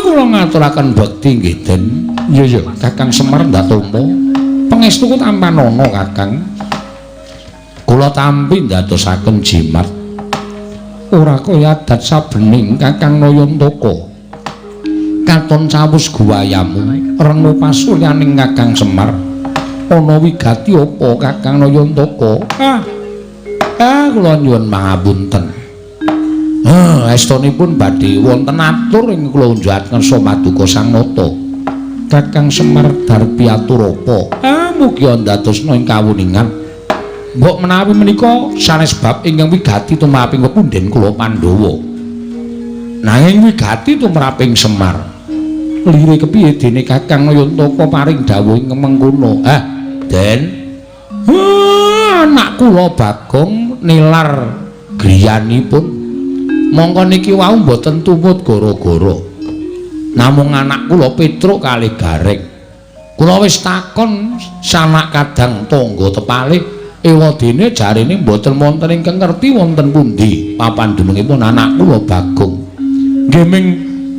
kula ngaturaken bekti nggih Den ya Kakang Semar tatumpa pangestu Tampanana Kakang kula tampi ndadosaken jimat ora kaya adat sabening Kakang Nayantaka katon cawus guwayamu rengu pasuryaning Kakang Semar ana wigati apa Kakang Nayantaka kula nyuwun pangapunten estunipun badhe wonten atur ing kula unjukaken Somaduka Sang Nata Kakang Semar Darpi atur apa mugi ndadosna ing kawuningan mbok menawi menika sanes bab ingkang wigati tumraping pepundhen kula Pandhawa. Nanging wigati tumraping Semar. Lire kepiye dene Kakang Nayantaka paring dawuh ing mengkono? Hah, Den? Anak kula Bagong nilar griyanipun. Mongko niki wau mboten tumut gara-gara. Namung anak kula Petruk kalih Gareng. Kula wis takon sanak kadang tangga tepalih ewadene jarene mboten wonten ingkang ngerti wonten pundi papandunungipun anak kula Bagong. Nggih ming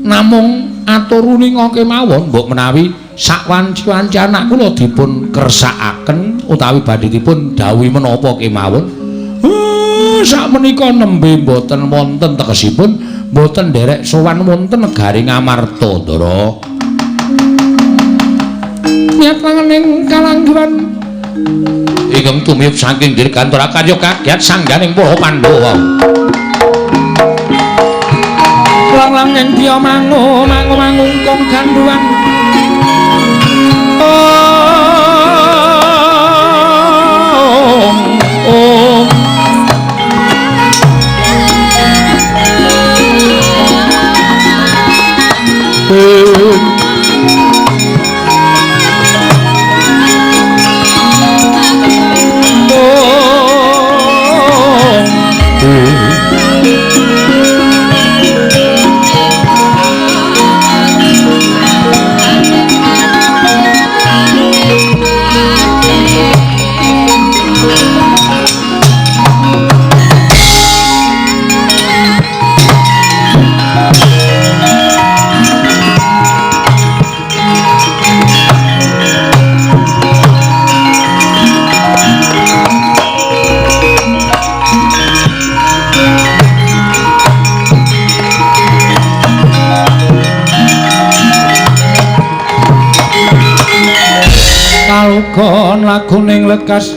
namung aturuni ngoke mawon mbok menawi sakwanci-wanci anak kula dipun kersakaken utawi badhe dipun dawuhi menapa kemawon. Sakmenika nembe mboten wonten tegesipun mboten nderek sowan wonten negari Ngamarta, Ndara. Niat pangening kalanggiran ingkang tumiyup saking dirgantara karya kagiat sangganing para Pandhawa. Lang-lang yen dia mangungkung ganduan. Kalukon laguning lekas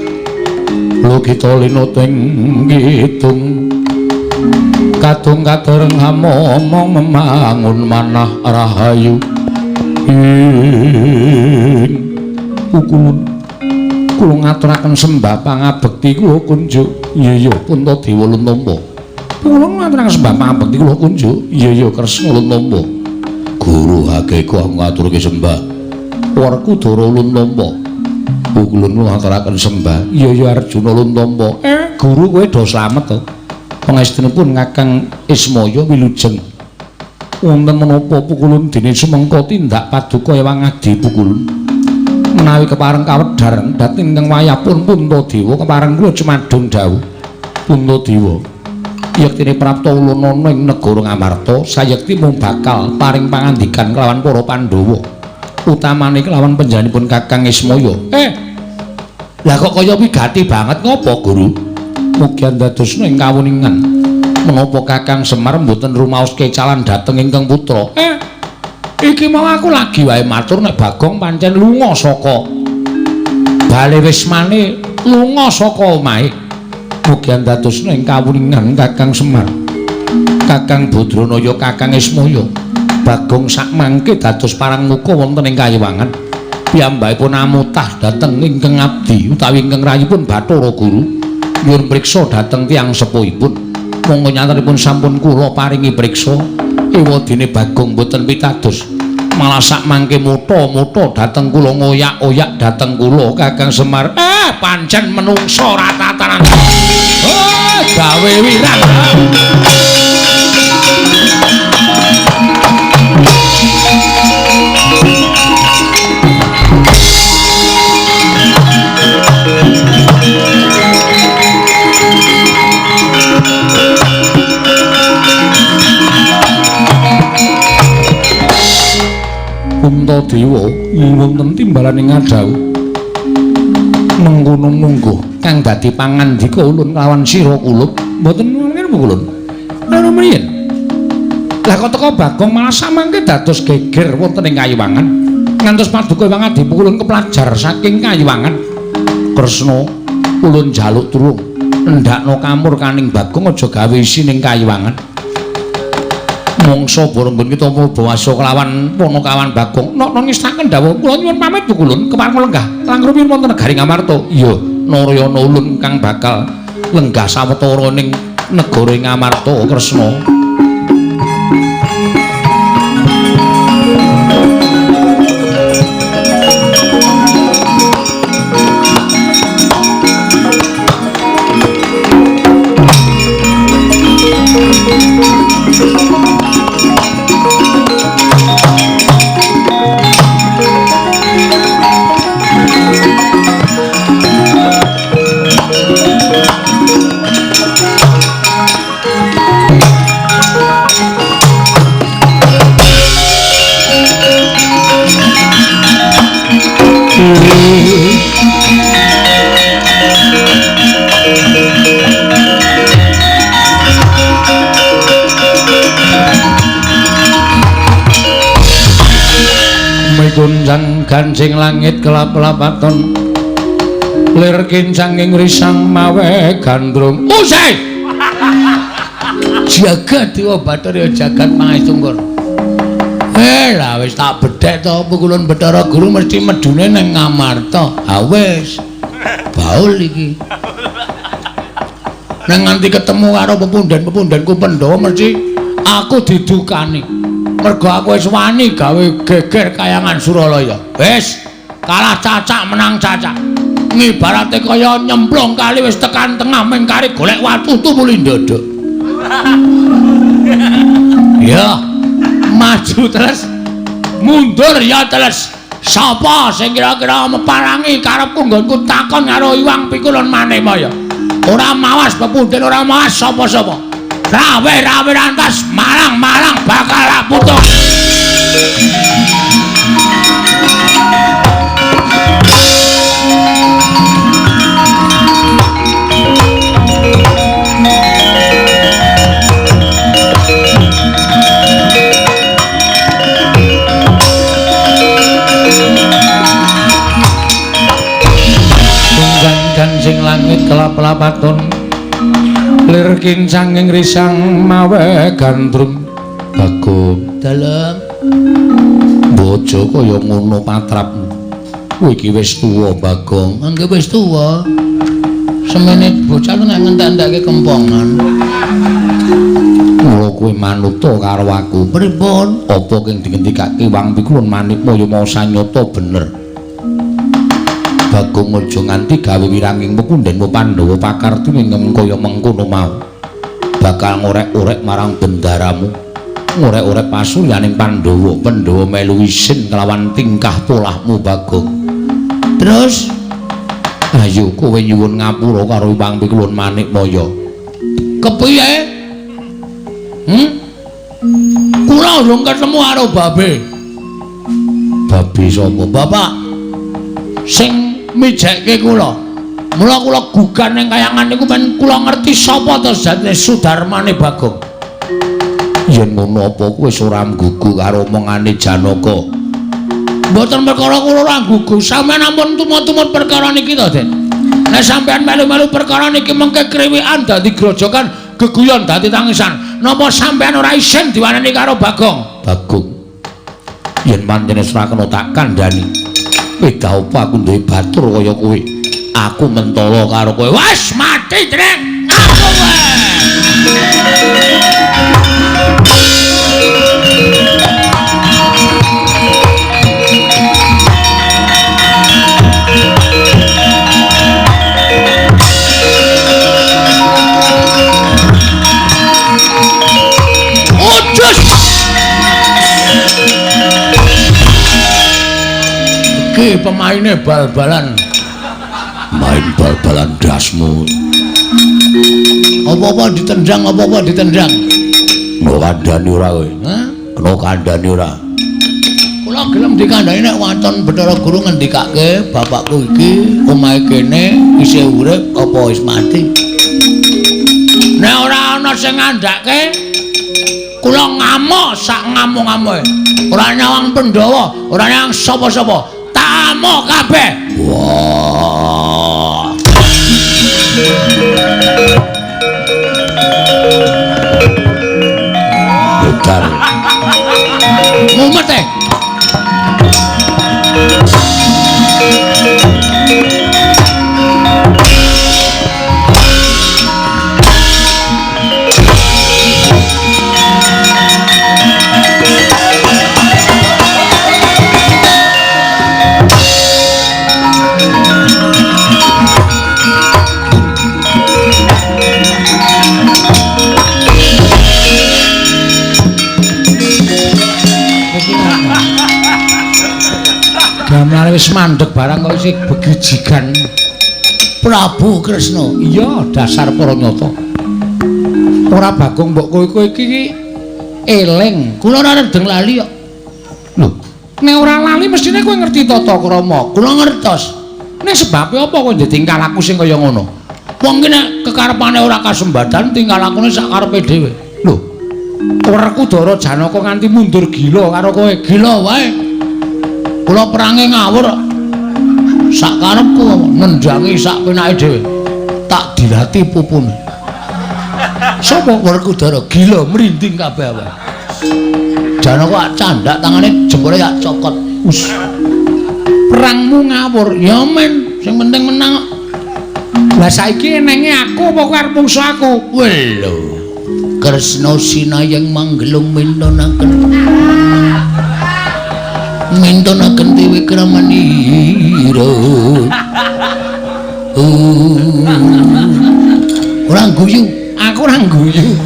lukita linuting ngitung kadung kadereng momong memangun manah rahayu ukulun kula ngaturaken sembah pangabekti kula kunjuk iya Puntadewa Luntompa kula ngaturaken sembah pangabekti kula kunjuk iya Kresna Luntompa Guru Hakeka ngaturke sembah Werkudara Luntompa ukulun ngaturaken sembah iya Arjuna Luntompa guru kowe do slamet to pangestunipun Kakang Ismaya wilujeng wonten menapa pukulun dene sumengko tindak paduka ewang adi pukulun menawi kepareng kawedhar dhateng ingkang wayahipun Puntadewa kepareng kula cemadung dawuh Puntadewa yektine prapta ulunana ing negara Ngamarta sayekti mung bakal paring pangandikan kelawan para Pandhawa utamane kelawan panjenenganipun Kakang Ismaya. Lah kok kaya wigati banget ngopo, Guru? Mugi andadosna ing kawuningan menapa Kakang Semar mboten rumaos kecalan dhateng ingkang putra. Iki mau aku lagi wae matur nek Bagong pancen lunga saka bale wismane lunga saka omahe. Mugi andadosna ing kawuningan Kakang Semar, Kakang Badranaya, Kakang Ismaya. Bagong sakmangke dados parang muka wonten ing kayiwangan piyambakipun amutah dhateng ingkang abdi utawi ingkang rayipun Bathara Guru nyuwun priksa dhateng tiyang sepuhipun monggo nyantaripun sampun kula paringi priksa ewadene Bagong boten pitados malah sakmangke mutha-mutha dhateng kula ngoyak-oyak dhateng kula Kakang Semar pancen menungsa ratatanan gawe wirang Puntadewa wonten timbalaning ngadhawuh mengkono mungguh kang dadi pangandika ulun kelawan sira kulup mboten ngene ulun ana mriyen lah kok teka Bagong malah samangke dados geger wonten ing kayiwangan ngantos paduka Ewang Adi ulun keplajar saking kayiwangan Kresna ulun jaluk tulung ndakno kamur kaning Bagong aja gawe isi ning kayiwangan mongso borong kita bawasa kelawan Ponokawan Bagong nok ngistaken dawuh kula nyuwun pamit Bu Kulun kepareng lenggah langkung wonten negari Ngamarta iya Narayana Ulun kang bakal lenggah sawetara ning negara Ngamarta Kresna. Kunjang gancing langit kelap-kelapaton lir kincanging risang mawe gandrung usai jagat Dewa Bathara jagat Pangestu lah wis tak bedhek to pukulun Bathara Guru mesti medune ning Ngamarta ha wis baul iki nang nganti ketemu karo pepundhen-pepundhenku Pandhawa mesti aku didukani mergo aku wis wani gawe geger kayangan Suralaya. Wis, kalah cacak menang cacak. Ngibarate kaya nyemplung kali wis tekan tengah ming kari golek watu tumuli ndodok. Ya, maju terus. Mundur ya terus. Sapa sing kira-kira meparangi karepku nggonku takon karo Iwang Pikulun Manemaya. Ora mawas pepundhen, ora mawas sapa-sapa. Rawe rantas malang bakal putus. Tunggang gancing langit kelap-kelapaton lir kincanging risang mawe gandrung Bagong dalem bojo kaya ngono patrapmu kowe iki wis tuwa Bagong angge wis tuwa semene bocah nek ngentek-enteke kempongan kula kowe manuta karo aku pripun apa kang dingendikake Wang Pikulun Manikmaya mau sanyata bener Bagong aja nganti gawe wiranging pepundhenmu Pandhawa pakarti ning kaya mengkono mau. Bakal ngorek-orek marang bendaramu. Ngorek-orek pasuryaning Pandhawa, Pandhawa melu isin kelawan tingkah polahmu Bagong. Terus ayo kowe nyuwun ngapura karo Wang Pikulun Manikmaya. Kepiye? Kula urung ketemu karo babe. Babe sapa? Bapak sing mijekke kula. Mula kula gugan ning kayangan niku men kula ngerti sapa to jane Sudarmane Bagong. Yen ngono apa kowe ora nggugu karo omongane Janaka? Mboten perkara kula ora nggugu, sampeyan ampun tumut-tumut perkara niki to, Den. Nek sampeyan melu-melu perkara niki mengke kriwikan dadi grojogan, geguyon dadi tangisan. Napa sampeyan ora isin diwaneni karo Bagong? Bagong. Yen pancen ora kena tak kandhani. Beda apa aku duwe batur kaya kowe. Aku mentala karo kowe. Wes mati, Dreng. Aku iki pemaine bal-balan. Main bal-balan dasmu. Apa-apa ditendang, apa-apa ditendang. Kena kandhani ora kowe? Hah? Kena kandhani ora? Kula gelem dikandhani nek waton Bathara Guru ngendikake bapakku iki omahe kene isih urip apa wis mati. Nek ora ana sing ngandhake kula ngamuk sak ngamuk-ngamuke. Ora nyawang Pandhawa, ora nyawang sapa-sapa. Tamu kabeh. Wah. Betar. Mumet. Mulane wis mandeg barang kok isih begijigan. Prabu Kresna. Iya, dasar para nyata. Ora Bagong mbok kowe iki eling. Kula ora redeng lali kok. Lho, nek ora lali mestine kowe ngerti tata krama. Kula ngertos. Nek sebabe apa kowe tingkah laku sing kaya ngono? Wong ki nek kekarepane ora kasembadan tingkah lakune sak karepe dhewe. Lho, Werkudara Janaka nganti mundur gila karo kowe. Gila wae. Kula perange ngawur. Sak karepku nendhangi sak penake dhewe. Tak dilati pupune. Sopo Werkudara gila merinding kabeh wae. Janaka candak tangane jempole gak cokot. Us. Perangmu ngawur. Ya men, sing penting menang. Lah saiki enenge aku apa kowe arep mungsu aku? Welo. Kresna sinayang manggelung mintonaken. Mintonaken Dewi Kramanira. Ora guyu. Aku ora guyu.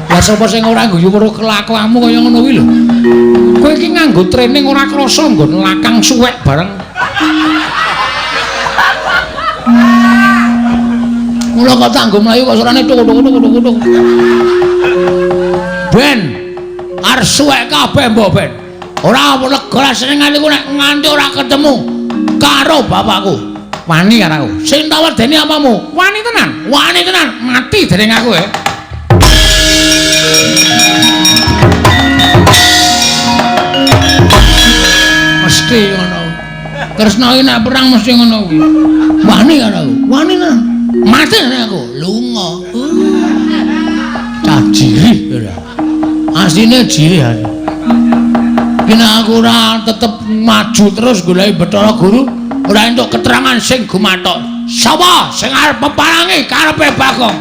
Lah sapa sing ora guyu karo kelakuanmu kaya ngono kuwi lho. Kowe iki nganggo training ora krasa nggon lakang suwek bareng. Mula kok tanggo mlayu kok surane tuk. Ben, arep suwek kabeh mbok Ben. Ora lega senengan iku nek nganti ora ketemu karo bapakku. Wani karo aku. Sing tak wedeni apamu? Wani tenan. Wani tenan, Mati dening aku ya. Mesti ngono. Kresna iki nek perang mesti ngono kuwi. Wani karo aku. Wani tenan. Mati dening aku. Lunga. Cah jirih ora. Asline jirih ane. Kena aku ora tetep maju terus goleki Bathara Guru, ora entuk keterangan sing gumathok. Sapa sing arep peparangi karepe Bagong?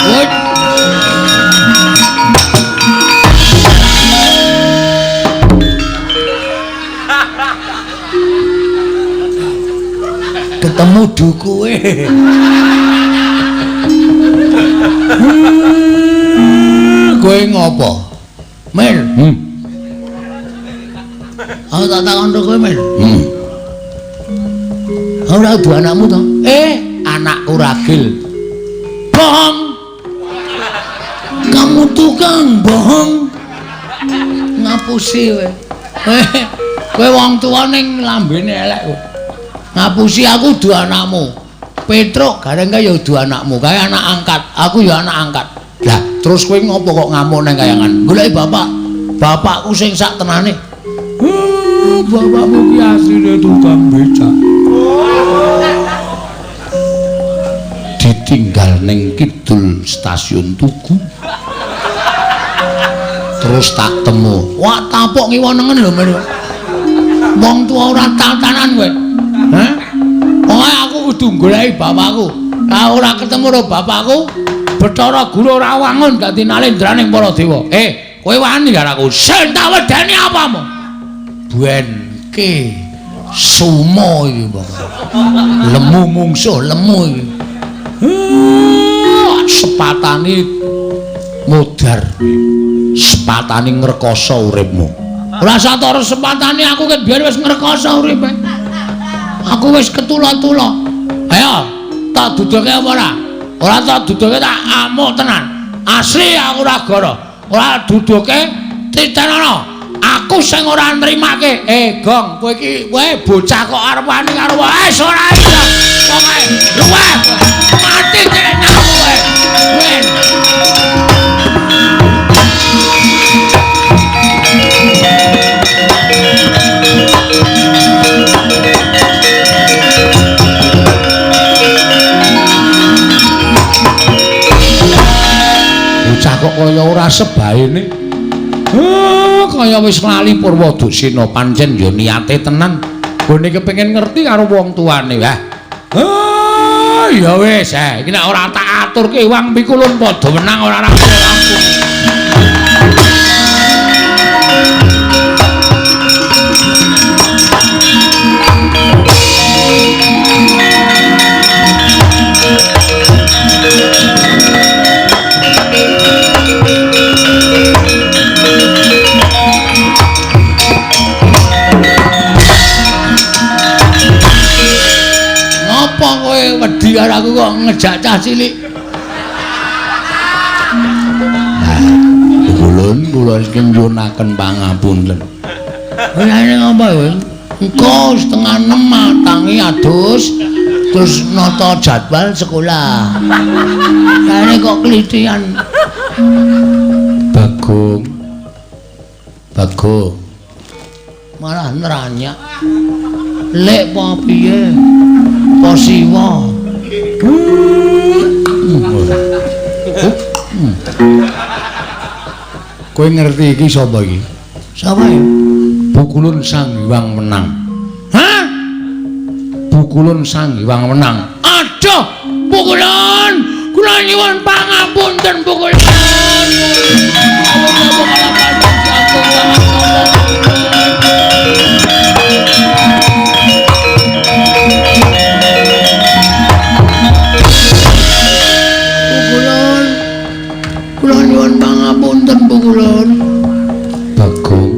Woi. Ketemu dukuwe. Kowe ngopo? Mel. Aku tak takon kowe Mel. Ora duwe anakmu to? Anakku ragil. Bohong. Kamu tukang bohong. Ngapusi kowe. Kowe wong tuwa ning lambene elek kok. Ngapusi aku duwe anakmu. Petruk gareng kaya duwe anakmu, kaya anak angkat. Aku ya anak angkat. Lah, terus kowe ngopo kok ngamuk nang kayangan? Goleki bapak. Bapakku sing sak tenane. Bapakmu ki asline tukang becak. Ditinggal ning kidul stasiun Tugu. Terus tak temu. Wah, tapok ngiwonengen lho men. Wong tuwa ora tatanan kowe. Hah? Pokoke aku kudu goleki bapakku. Lah ora ketemu karo bapakku, Bathara Guru ora wangun dadi nalendraning para dewa. Kowe wani karo aku. Sing tak wedeni apamu? Buenke sumo iki, Bang. Lemu mungsuh, lemu iki. Sepatane modar. Sepatane ngrekoso uripmu. Ora satara sepatane aku ket biyen wis ngrekoso uripe. Aku wis ketula-tula. Ayo, tak duduke apa ora? Ora tak duduke tak amuk tenan. Asli aku ora goro. Ora duduke titenono. Aku sing ora nrimake. Gong, kowe iki bocah kok arep wani karo ora iso. Pokoke luweh. Mati dening aku kowe. Wen. Kok kaya ora sebaene. Kaya wis lali Purwadusina pancen ya niate tenan. Gone kepengin ngerti karo wong tuane wah. Ya wis, iki nek ora tak aturke wong pikulun padha menang ora rampung. Apa kowe wedi karo aku kok ngejak cah cilik? Kula iki nyuwunaken pangapunten. Ini ngapa kowe? Engko setengah 6 matangi adus terus nata jadwal sekolah. Kene kok klitian. Bagong. Malah neranyak. Lek apa piye? Apa siwa? Kowe ngerti iki sapa iki? Sapa ya? Bukulun Sang Hyang Wenang. Hah? Bukulun Sang Hyang Wenang. Aduh, Bukulun. Kula nyuwun pangapunten Bukulun. Kula nyuwun pangapunten Bukulun. Bagong.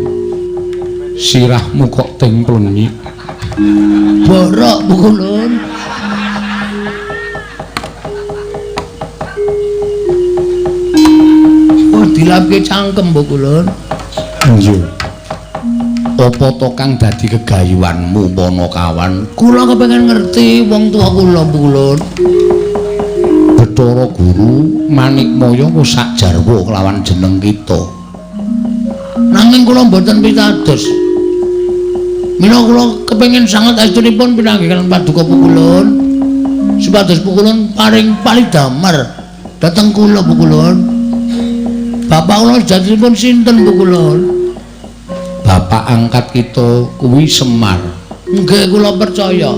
Sirahmu kok tengklunyi. Borok Bukulun. Oh, dilapke cangkem Bukulun. Iya. Apa to kang dadi gegayuhanmu Panakawan? Kula kepengin ngerti wong tua kula Bukulun. Bathara Guru Manikmaya wis sak jarwa kelawan jeneng kita. Nanging kula mboten pitados. Mila kula kepengin sanget astunipun pinanggihan paduka Bukulun. Supados Bukulun paring palidamar dhateng kula Bukulun. Bapak kula jadipun sinten Bukulun? Bapak angkat kita kuwi Semar. Nggih kula percaya.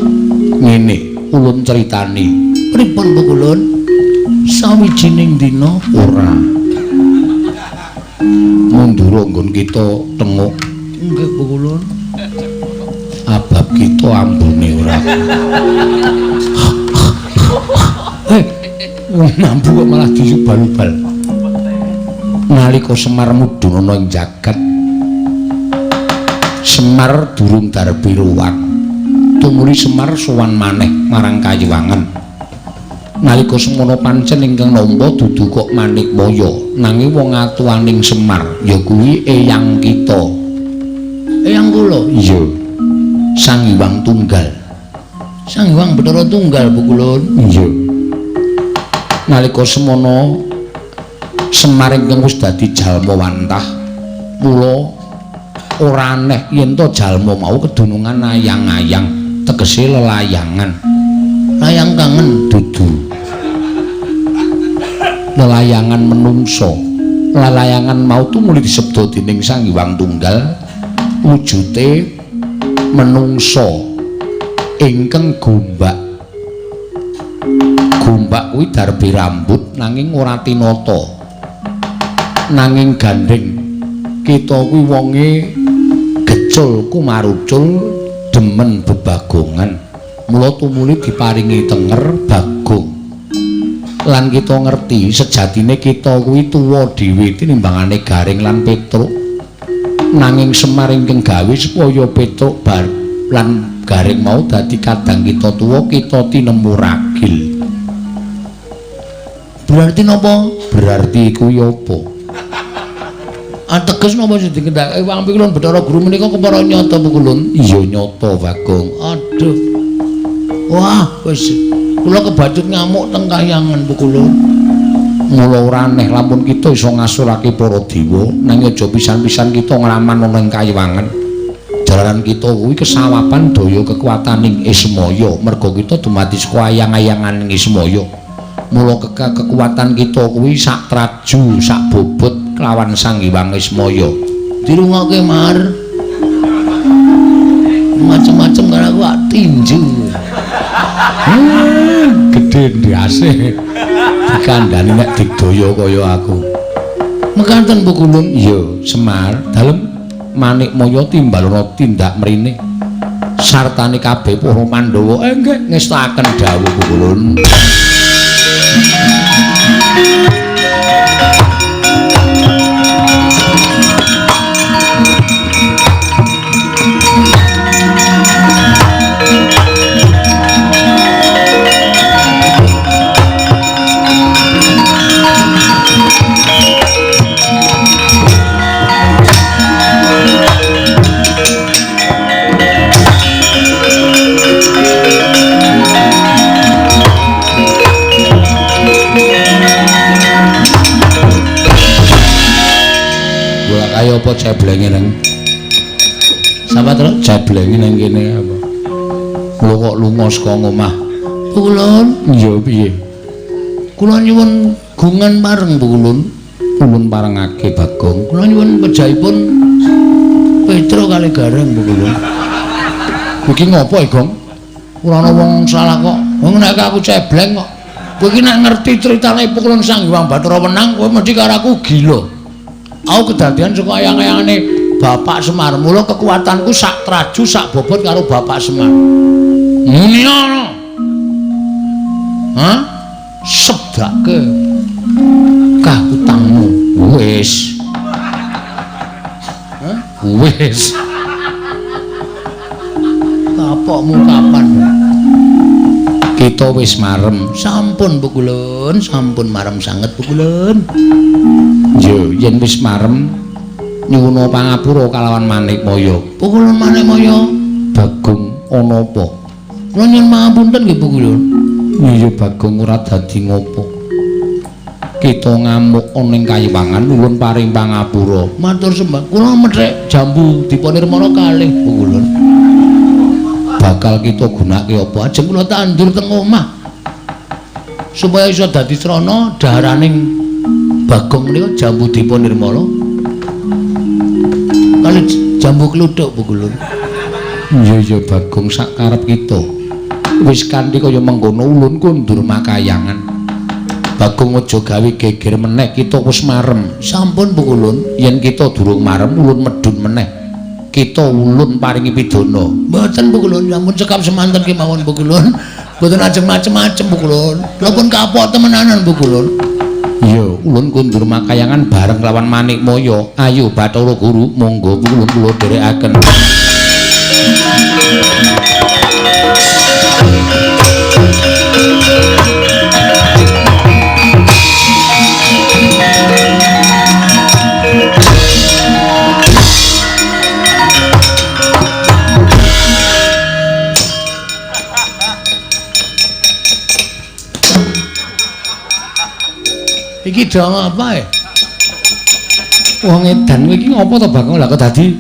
Ngene, ulun critani. Pripun Bukulun? Sawijining dina Ora. Mundura nggon kita tenguk. nggih Bukulun. Abab kita ambune ora. Wong mampu kok malah disubal-ubal. Nalika Semar mudhun ana ing jagat, Semar durung darbi ruwat. Tumuli Semar sowan maneh marang Kayiwangen. Nalika semono pancen ingkang nampa dudu kok Manikmaya, nanging wong atuwaning Semar ya kuwi eyang kita. Eyang kula? Iya. Sang Hyang Tunggal. Sang Hyang Bathara Tunggal Bukulun. Iya. Nalika semono Semar ingkang wis dadi jalma wantah, mula ora aneh yen to jalma mau kedunungan ayang-ayang, tegese lelayangan. Layang kangen Dudu. Lelayangan menungso. Lelayangan mau tumuli disebda dening Sang Hyang Tunggal wujute menungso ingkang gombak. Gombak kuwi darbi rambut nanging ora tinata. Nanging gandeng. Kita kuwi wonge gecul kumarucul demen bebagongan. Mula tumuli diparingi tenger Bagong. Lan kita ngerti sejatine kita kuwi tuwa dhewe tinimbangane Garing lan Petruk. Nanging Semar ingkang gawe supaya Petruk lan Garing mau dadi kadang kita tuwa, kita tinemu ragil. berarti napa? Berarti kuwi apa? Ateges napa sing dikendhake Wang Pikulun Bathara Guru menika kepara nyata Bukulun? Iya nyata Bagong. Aduh. Wah, wis kula kebacut ngamuk teng Kahyangan Bukulun. Mula ora aneh lamun kita iso ngasurake para dewa, nanging aja pisan-pisan kita ngraman ana ing Kayiwangen. Jalaran kita kuwi kesawapan daya kekuataning Ismaya, merga kita dumadi saka ayang-ayangan Ismaya. Mula kekuatan kita kuwi sak traju, sak bobot kelawan Sang Hyang Ismaya. Dirungokke Mar. Macem-macem karo aku ak tinju. Gedhe ndase. Dikandhani nek digdaya kaya aku. Mekaten Bukulun. Iya, Semar, dalem Manikmaya timbalana tindak mrene. Sartane kabeh para Pandhawa nggih ngestakaken dawuh Bukulun. Kaya apa ceblenge nang? Sapa terus ceblenge nang kene apa? Lho kok lunga saka omah. Kulon, Iya piye? kula nyuwun gungan bareng Bu Kulon. Ulun parengake Bagong. Kula nyuwun pejaipun Petro kali gareng Bu Kulon. Iki ngopo, Gong? Ora ana wong salah kok. Wong nek aku cebleng kok. Kowe iki nek ngerti critane Pukulan Sang Hyang Bathara Wenang, kowe mesti karo aku gila. Aku kedadian saka ayang-ayangane Bapak Semar. Mula kekuatanku sak traju sak bobot karo Bapak Semar. Muni ana. Hah? Sebdake kahutangmu. Wis. Hah? Wis. Kapokmu kapan? Kita wis marem. Sampun Bu Kulon, sampun marem sanget Bu Kulon. Yo, yen wis marem nyuwun pangapura kalawan Manikmaya. Bu Kulon Manikmaya, Bagong ana apa? kula nyuwun pangapunten nggih Bu Kulon. Iya Bagong ora dadi ngopo. Kita ngamuk ana ing kayiwangan ulun paring pangapura. Matur sembah, kula methek jambu dipunirmana kalih Bu Kulon. Bakal kita gunake apa? Ajeng kula tandur teng omah. Supaya iso dadi trana daharaning Bagong menika jambu dipunirmala. Kali jambu kluthuk Bu Kulon. Iya Bagong sak karep kita. Wis kanthi kaya mengkono ulun kundur makayangan. Bagong aja gawe geger meneh, kita wis marem. Sampun Bu Kulon. Yen kita durung marem ulun medhun meneh. Kita ulun paringi pidana. Mboten Bu Kulon, sampun cekap semanten kemawon Bu Kulon. Mboten ajeng macem-macem Bu Kulon. Kula pun kapok temenanan Bu Kulon. Iya, ulun kundur makayangan bareng lawan Manikmaya. Ayo Bathara Guru, monggo ulun kula dherekaken. Iki drama apa ya? Wong edan kowe iki ngopo to Bagong? Lah kok dadi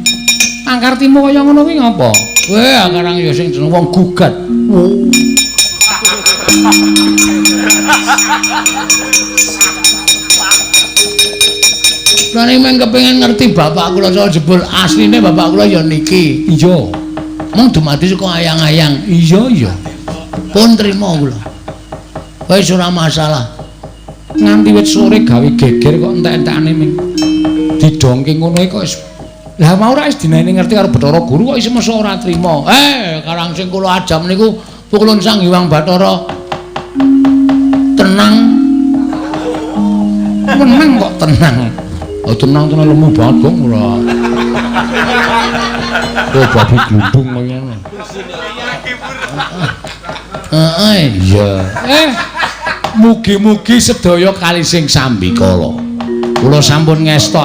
angkartimu kaya ngono kuwi ngopo? Kowe akarang ya sing jeneng wong gugat. Lah nek men kepengin ngerti bapak kula soal jebul asline bapak kula ya niki. Iya. Mung dumadi saka ayang-ayang. Iya. Pun trima kula. Wis ora masalah. Nganti wit sore gawe geger kok entek-entekane ming didongking ngono kok wis. Lah mau ora wis dinene ngerti karo Bathara Guru kok isih mesa ora trima. Karang sing kula ajam niku Pukulan Sang Hyang Bathara tenang. Menang kok tenang. Oh tenang tenan lemu banget Gong ora. Oh babi glundung kaya ngono. Iya. Mugi-mugi sedaya kali sing sambikala. Kula sampun ngestok